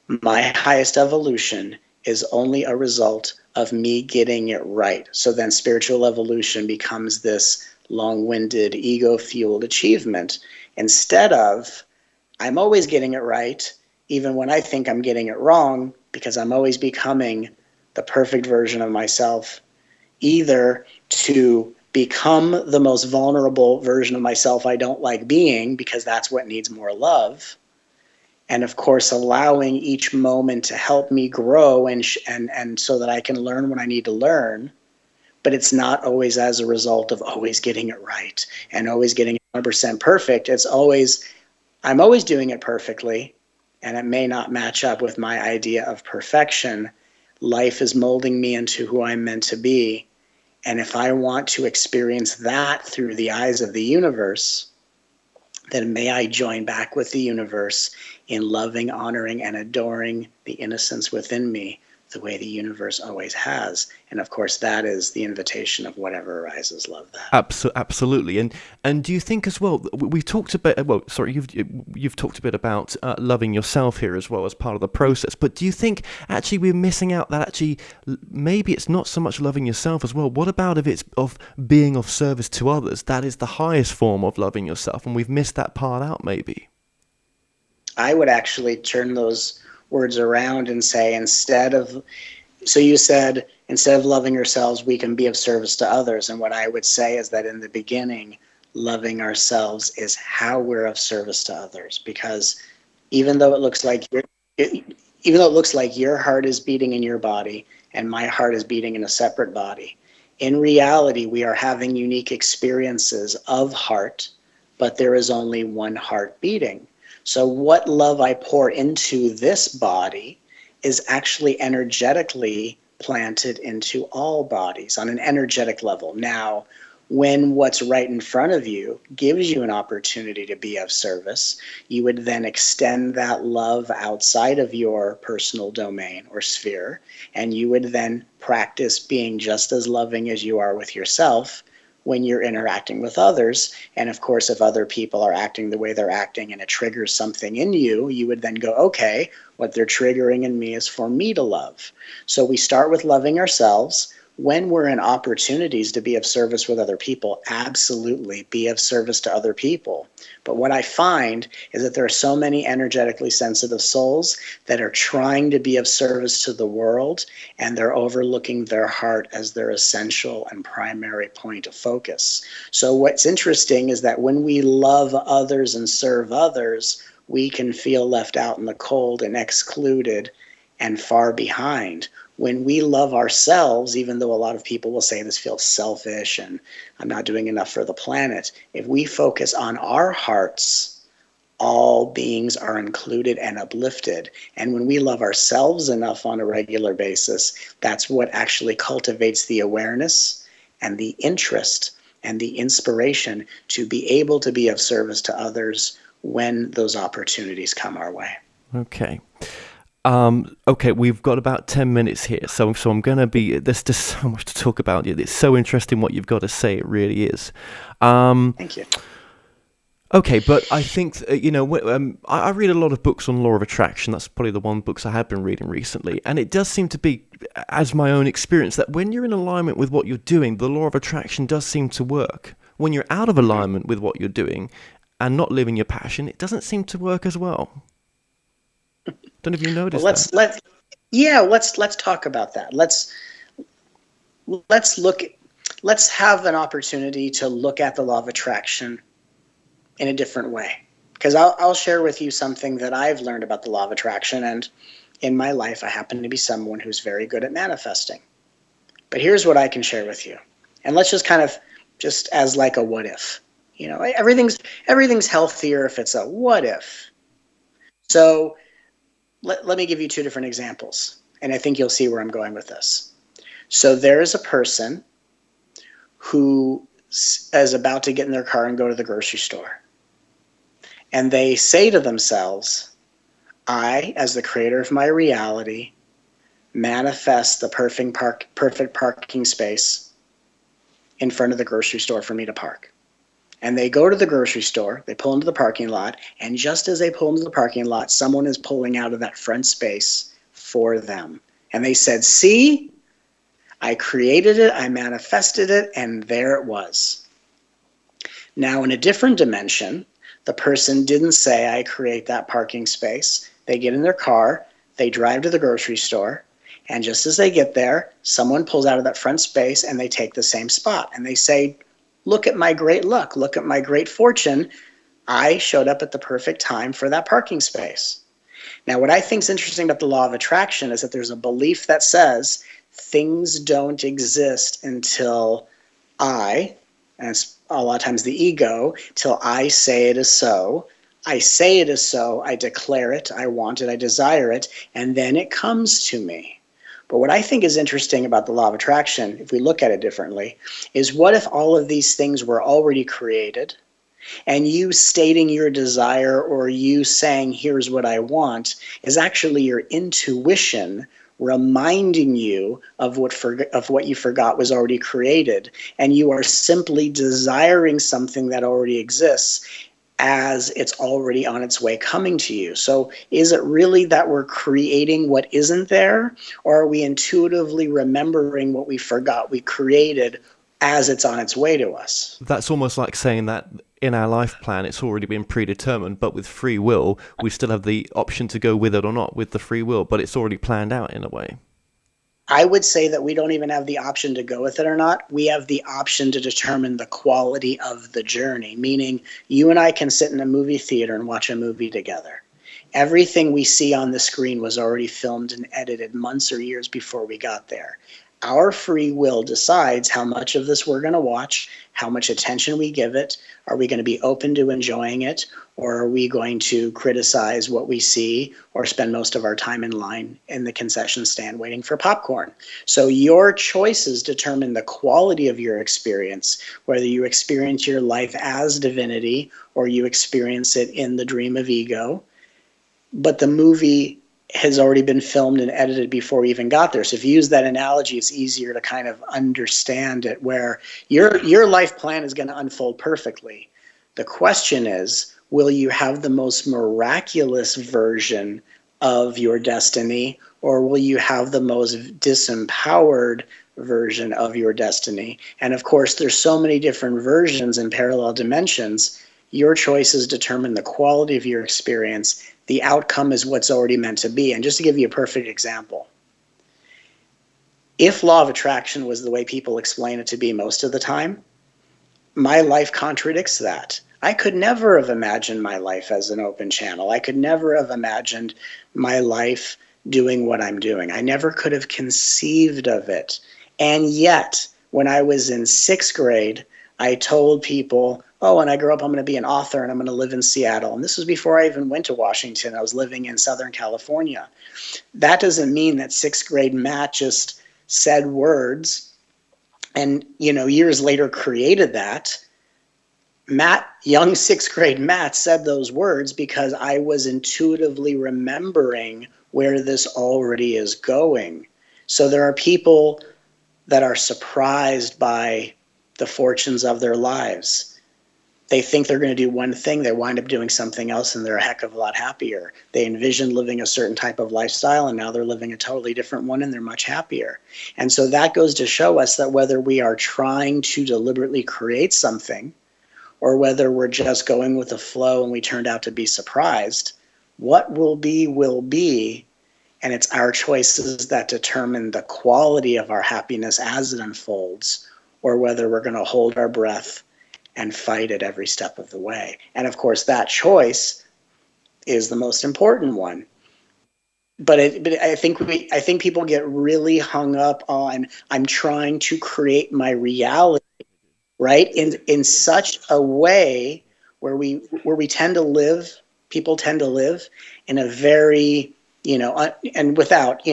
my highest evolution is only a result of me getting it right. So then spiritual evolution becomes this long-winded, ego-fueled achievement instead of I'm always getting it right, even when I think I'm getting it wrong, because I'm always becoming the perfect version of myself, either to become the most vulnerable version of myself I don't like being, because that's what needs more love. And of course, allowing each moment to help me grow and so that I can learn what I need to learn. But it's not always as a result of always getting it right and always getting 100% perfect. It's always, I'm always doing it perfectly, and it may not match up with my idea of perfection. Life is molding me into who I'm meant to be. And if I want to experience that through the eyes of the universe, then may I join back with the universe in loving, honoring, and adoring the innocence within me the way the universe always has. And of course, that is the invitation of whatever arises, love that. Absolutely, and do you think as well? We've talked a bit. Well, sorry, you've talked a bit about loving yourself here as well as part of the process. But do you think actually we're missing out that actually maybe it's not so much loving yourself as well? What about if it's of being of service to others? That is the highest form of loving yourself, and we've missed that part out maybe. I would actually turn those words around and say so you said instead of loving ourselves, we can be of service to others. And what I would say is that in the beginning, loving ourselves is how we're of service to others. Because even though it looks like your heart is beating in your body and my heart is beating in a separate body, in reality, we are having unique experiences of heart, but there is only one heart beating. So what love I pour into this body is actually energetically planted into all bodies on an energetic level. Now, when what's right in front of you gives you an opportunity to be of service, you would then extend that love outside of your personal domain or sphere, and you would then practice being just as loving as you are with yourself when you're interacting with others. And of course, if other people are acting the way they're acting and it triggers something in you, you would then go, okay, what they're triggering in me is for me to love. So we start with loving ourselves. When we're in opportunities to be of service with other people, absolutely be of service to other people. But what I find is that there are so many energetically sensitive souls that are trying to be of service to the world, and they're overlooking their heart as their essential and primary point of focus. So what's interesting is that when we love others and serve others, we can feel left out in the cold and excluded and far behind. When we love ourselves, even though a lot of people will say this feels selfish and I'm not doing enough for the planet, if we focus on our hearts, all beings are included and uplifted. And when we love ourselves enough on a regular basis, that's what actually cultivates the awareness and the interest and the inspiration to be able to be of service to others when those opportunities come our way. Okay. Okay, we've got about 10 minutes here, so I'm going to be, there's just so much to talk about. It's so interesting what you've got to say, it really is. Thank you. Okay, but I think, I read a lot of books on law of attraction. That's probably the one books I have been reading recently. And it does seem to be, as my own experience, that when you're in alignment with what you're doing, the law of attraction does seem to work. When you're out of alignment with what you're doing and not living your passion, it doesn't seem to work as well. Don't know if you noticed that. Let's talk about that. Let's have an opportunity to look at the law of attraction in a different way. Because I'll share with you something that I've learned about the law of attraction. And in my life, I happen to be someone who's very good at manifesting. But here's what I can share with you. And let's just kind of, just as like a what if. Everything's healthier if it's a what if. So let me give you two different examples, and I think you'll see where I'm going with this. So there is a person who is about to get in their car and go to the grocery store. And they say to themselves, I, as the creator of my reality, manifest the perfect parking space in front of the grocery store for me to park. And they go to the grocery store, they pull into the parking lot, and just as they pull into the parking lot, someone is pulling out of that front space for them. And they said, see, I created it, I manifested it, and there it was. Now, in a different dimension, the person didn't say, I create that parking space. They get in their car, they drive to the grocery store, and just as they get there, someone pulls out of that front space and they take the same spot. And they say, look at my great luck, look at my great fortune. I showed up at the perfect time for that parking space. Now, what I think is interesting about the law of attraction is that there's a belief that says things don't exist until I, and it's a lot of times the ego, till I say it is so. I say it is so, I declare it, I want it, I desire it, and then it comes to me. But what I think is interesting about the law of attraction, if we look at it differently, is what if all of these things were already created, and you stating your desire or you saying, here's what I want, is actually your intuition reminding you of what you forgot was already created, and you are simply desiring something that already exists as it's already on its way coming to you. So is it really that we're creating what isn't there, or are we intuitively remembering what we forgot we created as it's on its way to us? That's almost like saying that in our life plan it's already been predetermined, but with free will we still have the option to go with it or not with the free will, but it's already planned out in a way. I would say that we don't even have the option to go with it or not. We have the option to determine the quality of the journey, meaning you and I can sit in a movie theater and watch a movie together. Everything we see on the screen was already filmed and edited months or years before we got there. Our free will decides how much of this we're going to watch, how much attention we give it. Are we going to be open to enjoying it, or are we going to criticize what we see or spend most of our time in line in the concession stand waiting for popcorn? So your choices determine the quality of your experience, whether you experience your life as divinity or you experience it in the dream of ego. But the movie has already been filmed and edited before we even got there. So if you use that analogy, it's easier to kind of understand it, where your life plan is going to unfold perfectly. The question is, will you have the most miraculous version of your destiny, or will you have the most disempowered version of your destiny? And of course, there's so many different versions in parallel dimensions. Your choices determine the quality of your experience. The outcome is what's already meant to be. And just to give you a perfect example, if law of attraction was the way people explain it to be most of the time, my life contradicts that. I could never have imagined my life as an open channel. I could never have imagined my life doing what I'm doing. I never could have conceived of it. And yet, when I was in 6th grade, I told people, oh, when I grow up, I'm going to be an author and I'm going to live in Seattle. And this was before I even went to Washington. I was living in Southern California. That doesn't mean that 6th grade Matt just said words and, years later created that. Young 6th grade Matt said those words because I was intuitively remembering where this already is going. So there are people that are surprised by the fortunes of their lives. They think they're going to do one thing, they wind up doing something else, and they're a heck of a lot happier. They envisioned living a certain type of lifestyle, and now they're living a totally different one, and they're much happier. And so that goes to show us that whether we are trying to deliberately create something, or whether we're just going with the flow and we turned out to be surprised, what will be, and it's our choices that determine the quality of our happiness as it unfolds, or whether we're going to hold our breath and fight it every step of the way. And of course, that choice is the most important one. But I think people get really hung up on, I'm trying to create my reality, right? In such a way where we tend to live, people tend to live in a very, and without,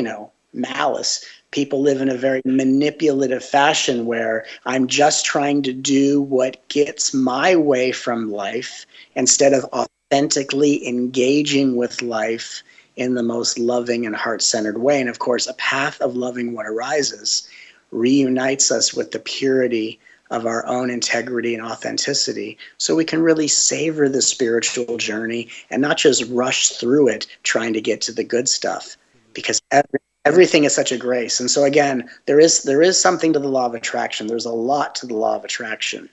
malice, people live in a very manipulative fashion where I'm just trying to do what gets my way from life instead of authentically engaging with life in the most loving and heart-centered way. And of course, a path of loving what arises reunites us with the purity of our own integrity and authenticity, so we can really savor the spiritual journey and not just rush through it trying to get to the good stuff, because everything is such a grace. And so again, there is something to the law of attraction. There's a lot to the law of attraction.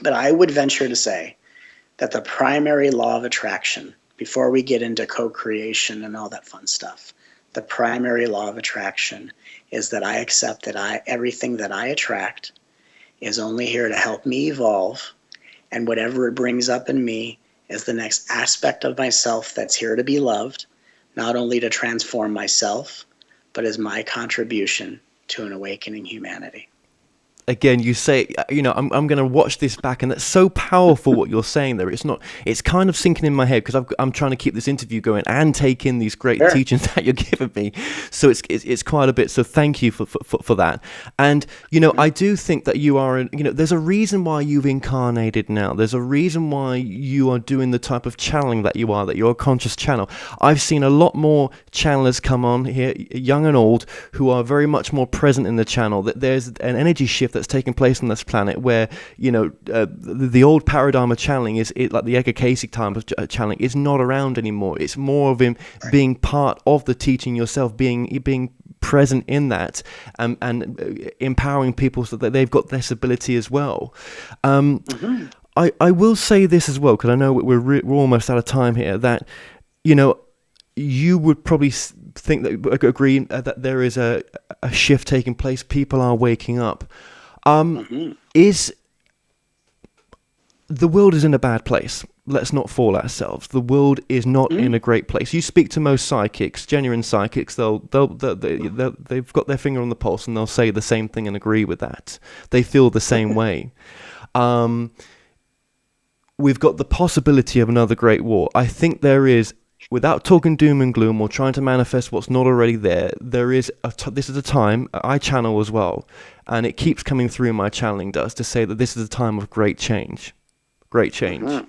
But I would venture to say that the primary law of attraction, before we get into co-creation and all that fun stuff, the primary law of attraction is that I accept that everything that I attract is only here to help me evolve, and whatever it brings up in me is the next aspect of myself that's here to be loved, not only to transform myself, but as my contribution to an awakening humanity. Again, you say, I'm going to watch this back, and that's so powerful what you're saying there. It's kind of sinking in my head because I'm trying to keep this interview going and take in these great teachings that you're giving me. So it's quite a bit. So thank you for that. And, I do think that you are, there's a reason why you've incarnated now. There's a reason why you are doing the type of channeling that you're a conscious channel. I've seen a lot more channelers come on here, young and old, who are very much more present in the channel. That there's an energy shift that's taking place on this planet where the old paradigm of channeling like the Edgar Cayce time of channeling is not around anymore. It's more of him being part of the teaching yourself, being present in that, and empowering people so that they've got this ability as well. I will say this as well, because I know we're almost out of time here, that you would probably think that agree that there is a shift taking place. People are waking up. Is the world is in a bad place? Let's not fool ourselves. The world is not in a great place. You speak to most psychics, genuine psychics. They've got their finger on the pulse, and they'll say the same thing and agree with that. They feel the same way. We've got the possibility of another great war. I think there is. Without talking doom and gloom or trying to manifest what's not already there, this is a time, I channel as well, and it keeps coming through my channeling to say that this is a time of great change. Great change.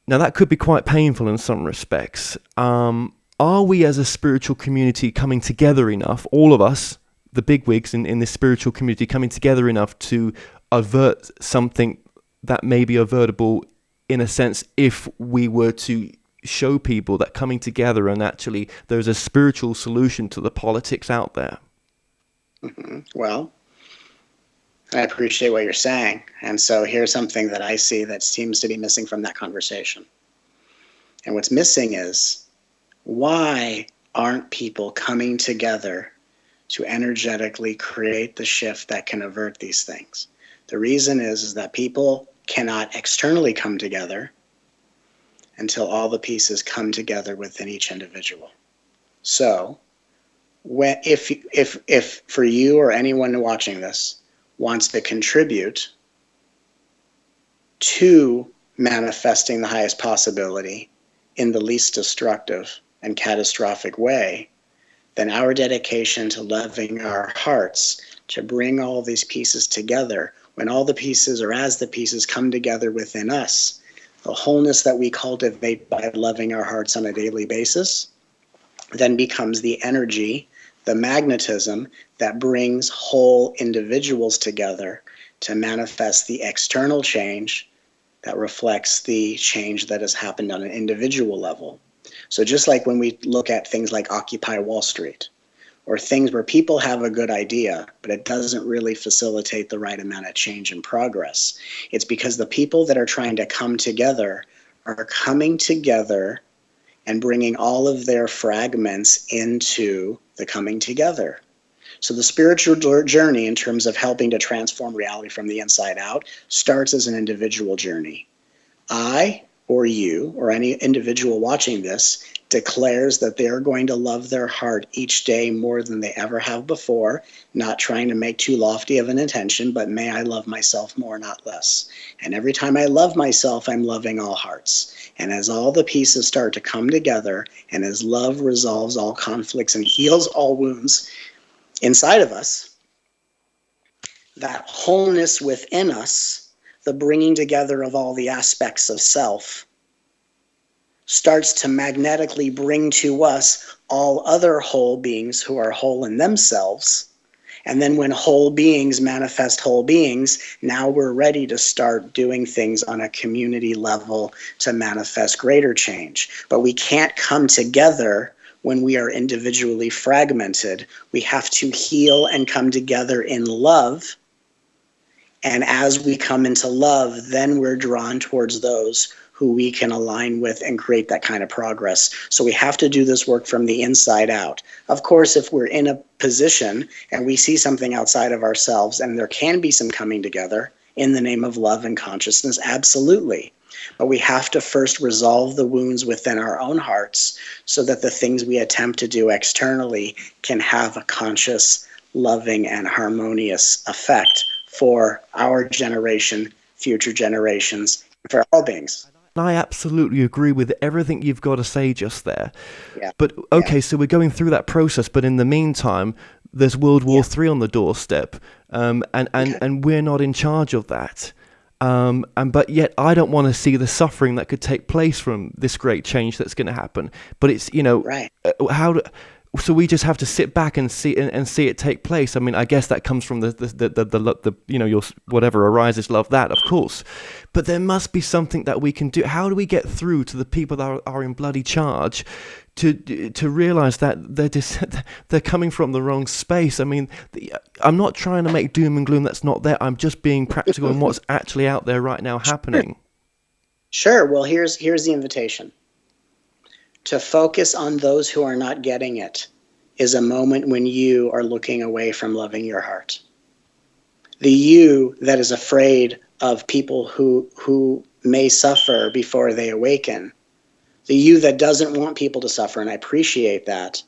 Now that could be quite painful in some respects. Are we as a spiritual community coming together enough, all of us, the bigwigs in this spiritual community, coming together enough to avert something that may be avertible, in a sense, if we were to show people that coming together and actually there's a spiritual solution to the politics out there? Well, I appreciate what you're saying. And so here's something that I see that seems to be missing from that conversation. And what's missing is, why aren't people coming together to energetically create the shift that can avert these things? The reason is that people cannot externally come together until all the pieces come together within each individual. So, if for you or anyone watching this wants to contribute to manifesting the highest possibility in the least destructive and catastrophic way, then our dedication to loving our hearts to bring all these pieces together, when all the pieces, or as the pieces come together within us, the wholeness that we cultivate by loving our hearts on a daily basis then becomes the energy, the magnetism that brings whole individuals together to manifest the external change that reflects the change that has happened on an individual level. So just like when we look at things like Occupy Wall Street, or things where people have a good idea, but it doesn't really facilitate the right amount of change and progress. It's because the people that are trying to come together are coming together and bringing all of their fragments into the coming together. So the spiritual journey, in terms of helping to transform reality from the inside out, starts as an individual journey. I, or you, or any individual watching this, declares that they are going to love their heart each day more than they ever have before, not trying to make too lofty of an intention, but may I love myself more, not less. And every time I love myself, I'm loving all hearts. And as all the pieces start to come together, and as love resolves all conflicts and heals all wounds inside of us, that wholeness within us, the bringing together of all the aspects of self, starts to magnetically bring to us all other whole beings who are whole in themselves. And then when whole beings manifest whole beings, now we're ready to start doing things on a community level to manifest greater change. But we can't come together when we are individually fragmented. We have to heal and come together in love. And as we come into love, then we're drawn towards those who we can align with and create that kind of progress. So we have to do this work from the inside out. Of course, if we're in a position and we see something outside of ourselves and there can be some coming together in the name of love and consciousness, absolutely. But we have to first resolve the wounds within our own hearts so that the things we attempt to do externally can have a conscious, loving, and harmonious effect for our generation, future generations, for all beings. I absolutely agree with everything you've got to say just there. Yeah. But okay, so we're going through that process, but in the meantime, there's World War III on the doorstep, and we're not in charge of that. But yet I don't want to see the suffering that could take place from this great change that's going to happen. But it's, Right. So we just have to sit back and see it take place. I mean, I guess that comes from the your whatever arises, love that, of course. But there must be something that we can do. How do we get through to the people that are in bloody charge to realize that they're coming from the wrong space? I mean, I'm not trying to make doom and gloom that's not there. I'm just being practical on what's actually out there right now happening. Sure. Well, here's the invitation. To focus on those who are not getting it is a moment when you are looking away from loving your heart. The you that is afraid of people who may suffer before they awaken, the you that doesn't want people to suffer, and I appreciate that,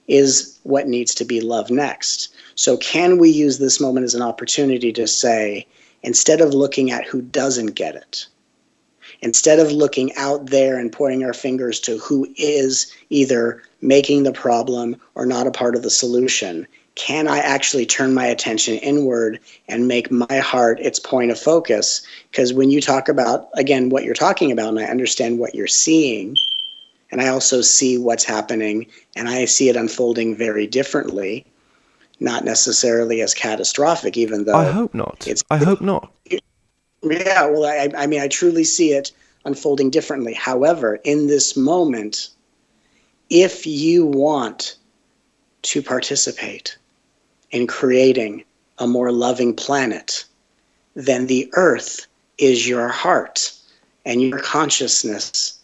is what needs to be loved next. So can we use this moment as an opportunity to say, instead of looking at who doesn't get it, instead of looking out there and pointing our fingers to who is either making the problem or not a part of the solution, can I actually turn my attention inward and make my heart its point of focus? Because when you talk about, again, what you're talking about, and I understand what you're seeing, and I also see what's happening, and I see it unfolding very differently, not necessarily as catastrophic, even though I hope not. I hope not. Yeah, well, I mean, I truly see it unfolding differently. However, in this moment, if you want to participate in creating a more loving planet, then the earth is your heart, and your consciousness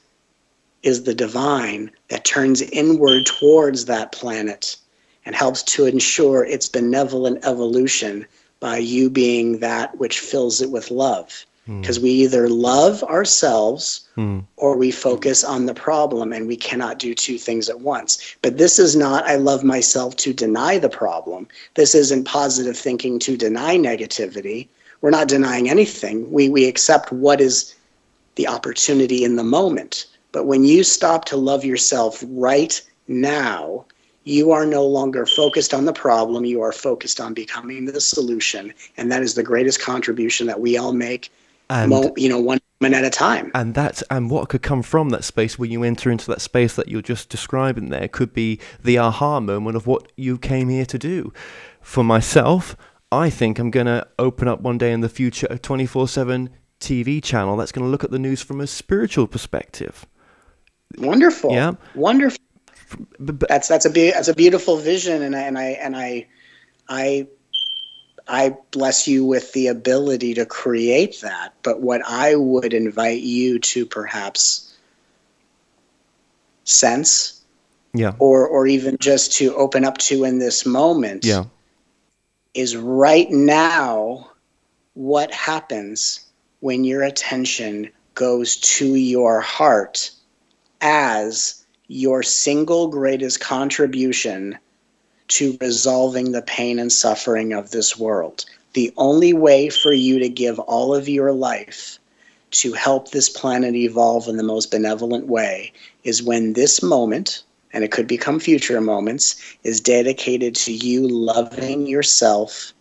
is the divine that turns inward towards that planet and helps to ensure its benevolent evolution by you being that which fills it with love. Because we either love ourselves or we focus on the problem, and we cannot do two things at once. But this is not, I love myself to deny the problem. This isn't positive thinking to deny negativity. We're not denying anything. We accept what is the opportunity in the moment. But when you stop to love yourself right now, you are no longer focused on the problem. You are focused on becoming the solution. And that is the greatest contribution that we all make, one moment at a time. And what could come from that space when you enter into that space that you're just describing there could be the aha moment of what you came here to do. For myself, I think I'm going to open up one day in the future a 24/7 TV channel that's going to look at the news from a spiritual perspective. Wonderful. Yeah. Wonderful. But That's a beautiful vision, and I bless you with the ability to create that. But what I would invite you to perhaps sense, or even just to open up to in this moment, is right now what happens when your attention goes to your heart as your single greatest contribution to resolving the pain and suffering of this world. The only way for you to give all of your life to help this planet evolve in the most benevolent way is when this moment, and it could become future moments, is dedicated to you loving yourself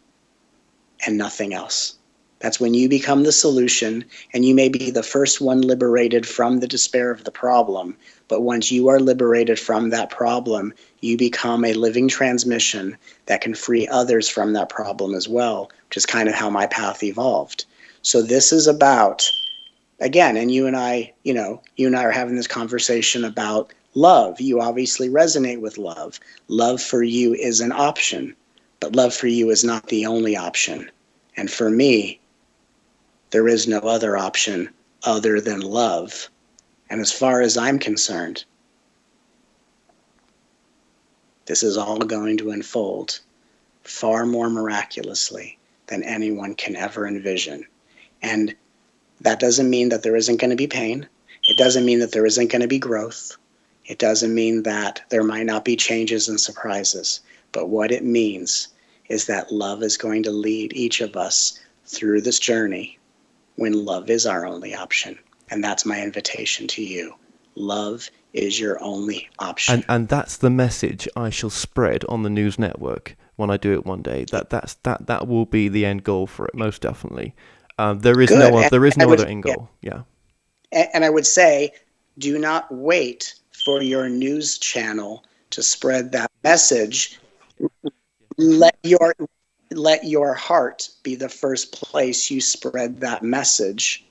and nothing else. That's when you become the solution, and you may be the first one liberated from the despair of the problem. But once you are liberated from that problem, you become a living transmission that can free others from that problem as well, which is kind of how my path evolved. So this is about, again, and you and I are having this conversation about love. You obviously resonate with love. Love for you is an option, but love for you is not the only option. And for me, there is no other option other than love. And as far as I'm concerned, this is all going to unfold far more miraculously than anyone can ever envision. And that doesn't mean that there isn't going to be pain. It doesn't mean that there isn't going to be growth. It doesn't mean that there might not be changes and surprises. But what it means is that love is going to lead each of us through this journey when love is our only option. And that's my invitation to you. Love is your only option. And that's the message I shall spread on the news network when I do it one day. That will be the end goal for it, most definitely. There is Good. no other end goal. Yeah. And I would say, do not wait for your news channel to spread that message. Let your heart be the first place you spread that message.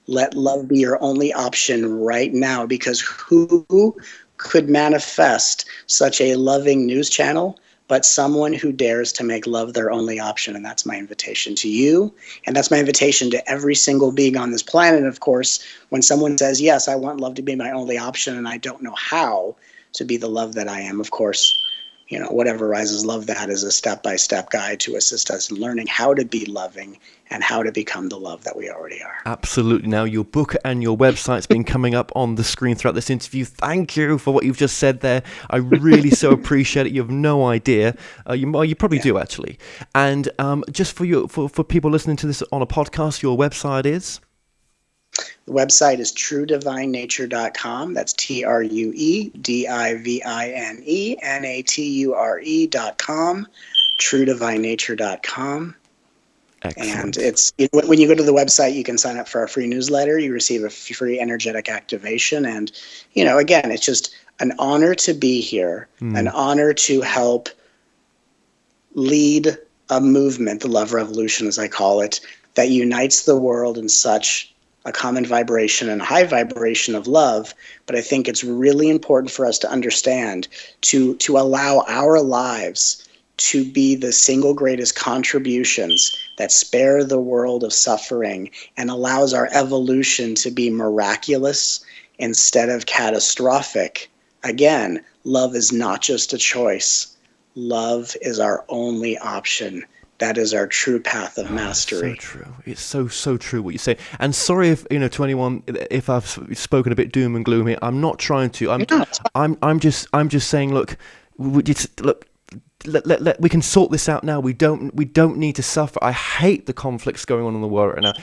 Let love be your only option right now, because who could manifest such a loving news channel but someone who dares to make love their only option? And that's my invitation to you, and that's my invitation to every single being on this planet. And of course, when someone says, yes, I want love to be my only option and I don't know how to be the love that I am, of course, whatever rises love, that is a step-by-step guide to assist us in learning how to be loving and how to become the love that we already are. Absolutely. Now, your book and your website's been coming up on the screen throughout this interview. Thank you for what you've just said there. I really so appreciate it. You have no idea. You probably do, actually. And just for people listening to this on a podcast, your website is? The website is truedivinenature.com. That's TrueDivineNature.com. Truedivinenature.com. Excellent. And when you go to the website, you can sign up for our free newsletter. You receive a free energetic activation. And, again, it's just an honor to be here, an honor to help lead a movement, the Love Revolution, as I call it, that unites the world in such a common vibration and a high vibration of love. But I think it's really important for us to understand to allow our lives to be the single greatest contributions that spare the world of suffering and allows our evolution to be miraculous instead of catastrophic. Again, love is not just a choice. Love is our only option. That is our true path of mastery. So true. It's so true what you say. And sorry if to anyone if I've spoken a bit doom and gloom here. I'm not trying to. I'm just saying. Look, we can sort this out now. We don't need to suffer. I hate the conflicts going on in the world right now.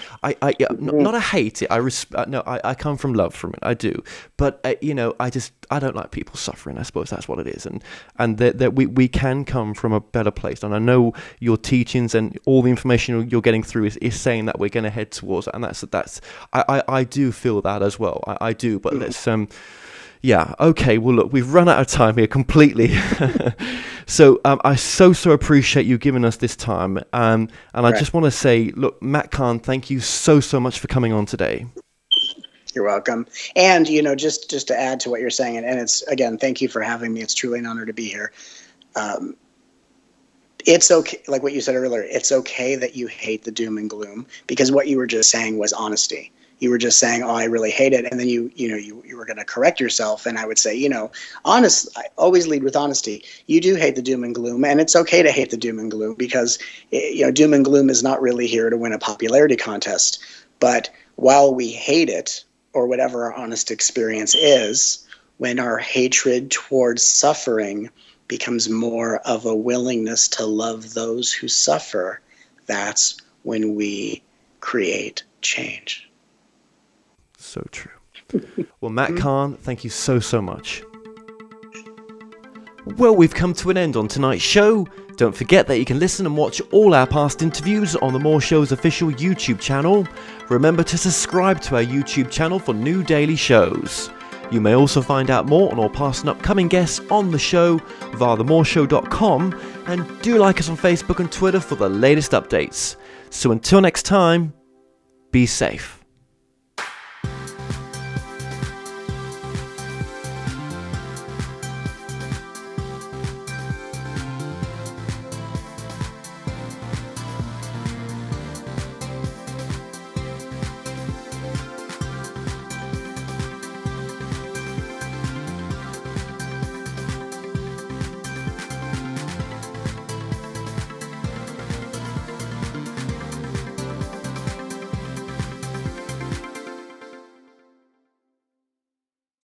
Not I hate it. I come from love from it. I do. But I don't like people suffering. I suppose that's what it is. And that we can come from a better place. And I know your teachings and all the information you're getting through is saying that we're going to head towards it. And that's I do feel that as well. I do. But let's yeah, okay, well, look, we've run out of time here completely. So I so appreciate you giving us this time. And I just want to say, look, Matt Kahn, thank you so much for coming on today. You're welcome. And, just to add to what you're saying, and it's, again, thank you for having me. It's truly an honor to be here. It's okay, like what you said earlier, it's okay that you hate the doom and gloom, because what you were just saying was honesty. You were just saying, oh, I really hate it. And then you were going to correct yourself. And I would say, I always lead with honesty. You do hate the doom and gloom, and it's okay to hate the doom and gloom, because, doom and gloom is not really here to win a popularity contest. But while we hate it, or whatever our honest experience is, when our hatred towards suffering becomes more of a willingness to love those who suffer, that's when we create change. So true. Well, Matt Kahn, thank you so much. Well, we've come to an end on tonight's show. Don't forget that you can listen and watch all our past interviews on The More Show's official YouTube channel. Remember to subscribe to our YouTube channel for new daily shows. You may also find out more on all past and upcoming guests on the show via themoreshow.com, and do like us on Facebook and Twitter for the latest updates. So until next time, be safe.